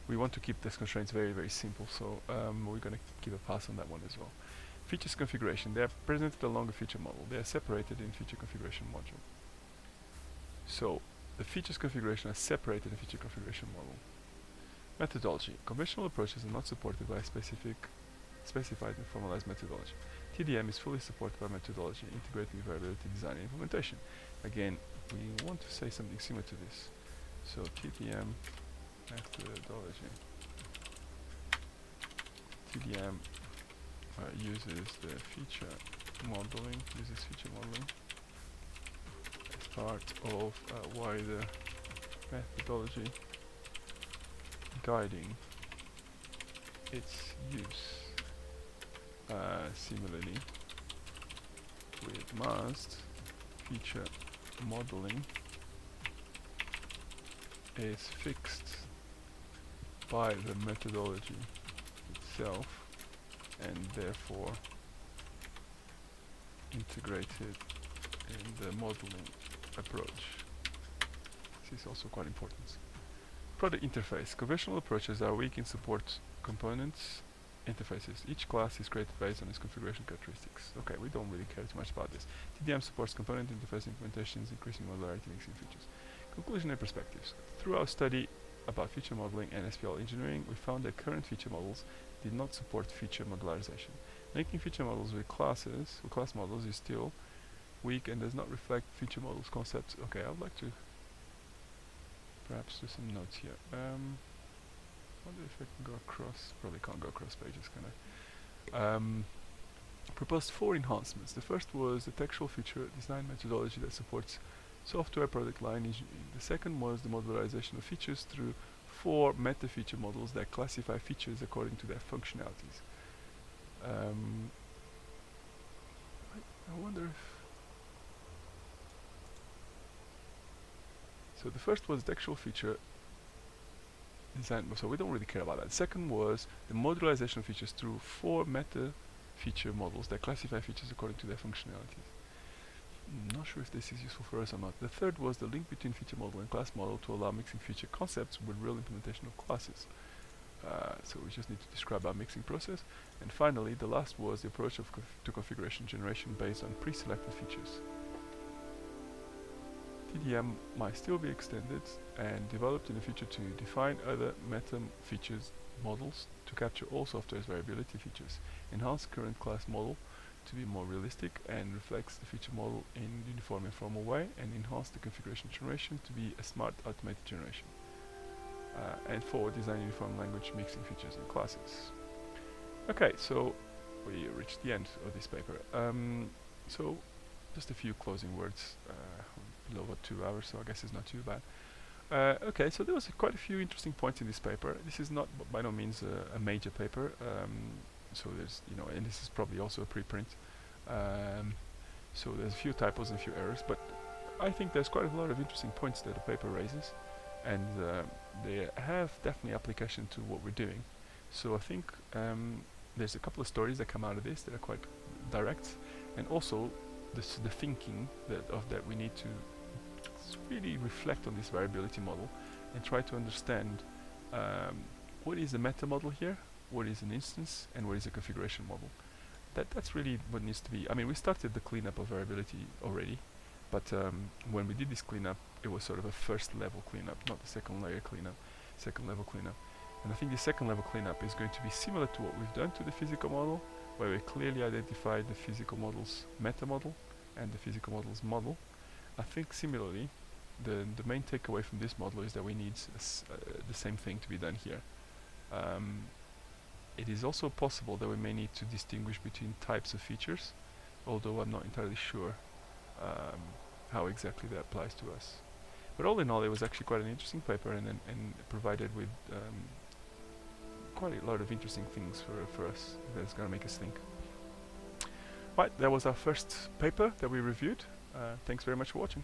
we want to keep these constraints very, very simple. So we're going to give a pass on that one as well. Features configuration. They are presented along a feature model. They are separated in feature configuration module. So the features configuration are separated in feature configuration model. Methodology. Conventional approaches are not supported by a specified and formalized methodology. TDM is fully supported by methodology, integrating variability design and implementation. Again, we want to say something similar to this. So TDM methodology. TDM uses feature modeling as part of a wider methodology guiding its use. Similarly, with MAST, feature modeling is fixed by the methodology itself and therefore integrated in the modeling approach. This is also quite important. Product interface. Conventional approaches are weak in support components interfaces. Each class is created based on its configuration characteristics. Okay, we don't really care too much about this. TDM supports component interface implementations, increasing modularity, mixing features. Conclusion and perspectives. Through our study about feature modeling and SPL engineering, we found that current feature models did not support feature modularization. Making feature models with class models is still weak and does not reflect feature models concepts. Okay, I would like to perhaps do some notes here. I wonder if I can go across. Probably can't go across pages, can I? Proposed 4 enhancements. The first was the textual feature design methodology that supports software product line engineering. The second was the modularization of features through 4 meta feature models that classify features according to their functionalities. I wonder if... So the first was textual feature design, so we don't really care about that. The second was the modularization of features through 4 meta feature models that classify features according to their functionalities. Not sure if this is useful for us or not. The third was the link between feature model and class model to allow mixing feature concepts with real implementation of classes. So we just need to describe our mixing process. And finally, the last was the approach to configuration generation based on pre-selected features. TDM might still be extended and developed in the future to define other meta features models to capture all software's variability features, enhance current class model to be more realistic and reflects the feature model in uniform and formal way, and enhance the configuration generation to be a smart automated generation. And 4, design uniform language mixing features and classes. Okay, so we reached the end of this paper. So just a few closing words. A little over 2 hours, so I guess it's not too bad. Okay, so there was quite a few interesting points in this paper. This is not by no means a major paper, so there's, you know, and this is probably also a preprint. So there's a few typos and a few errors, but I think there's quite a lot of interesting points that the paper raises, and they have definitely application to what we're doing. So I think there's a couple of stories that come out of this that are quite direct, and also the thinking that we need to really reflect on this variability model and try to understand what is a meta model here, what is an instance, and what is a configuration model. That's really what needs to be. I mean, we started the cleanup of variability already, but when we did this cleanup, it was sort of a first level cleanup, not the second level cleanup. And I think the second level cleanup is going to be similar to what we've done to the physical model, where we clearly identified the physical model's meta model and the physical model's model. I think similarly, the main takeaway from this model is that we need the same thing to be done here. It is also possible that we may need to distinguish between types of features, although I'm not entirely sure how exactly that applies to us. But all in all, it was actually quite an interesting paper, and provided with quite a lot of interesting things for us that's going to make us think. Right, that was our first paper that we reviewed. Thanks very much for watching.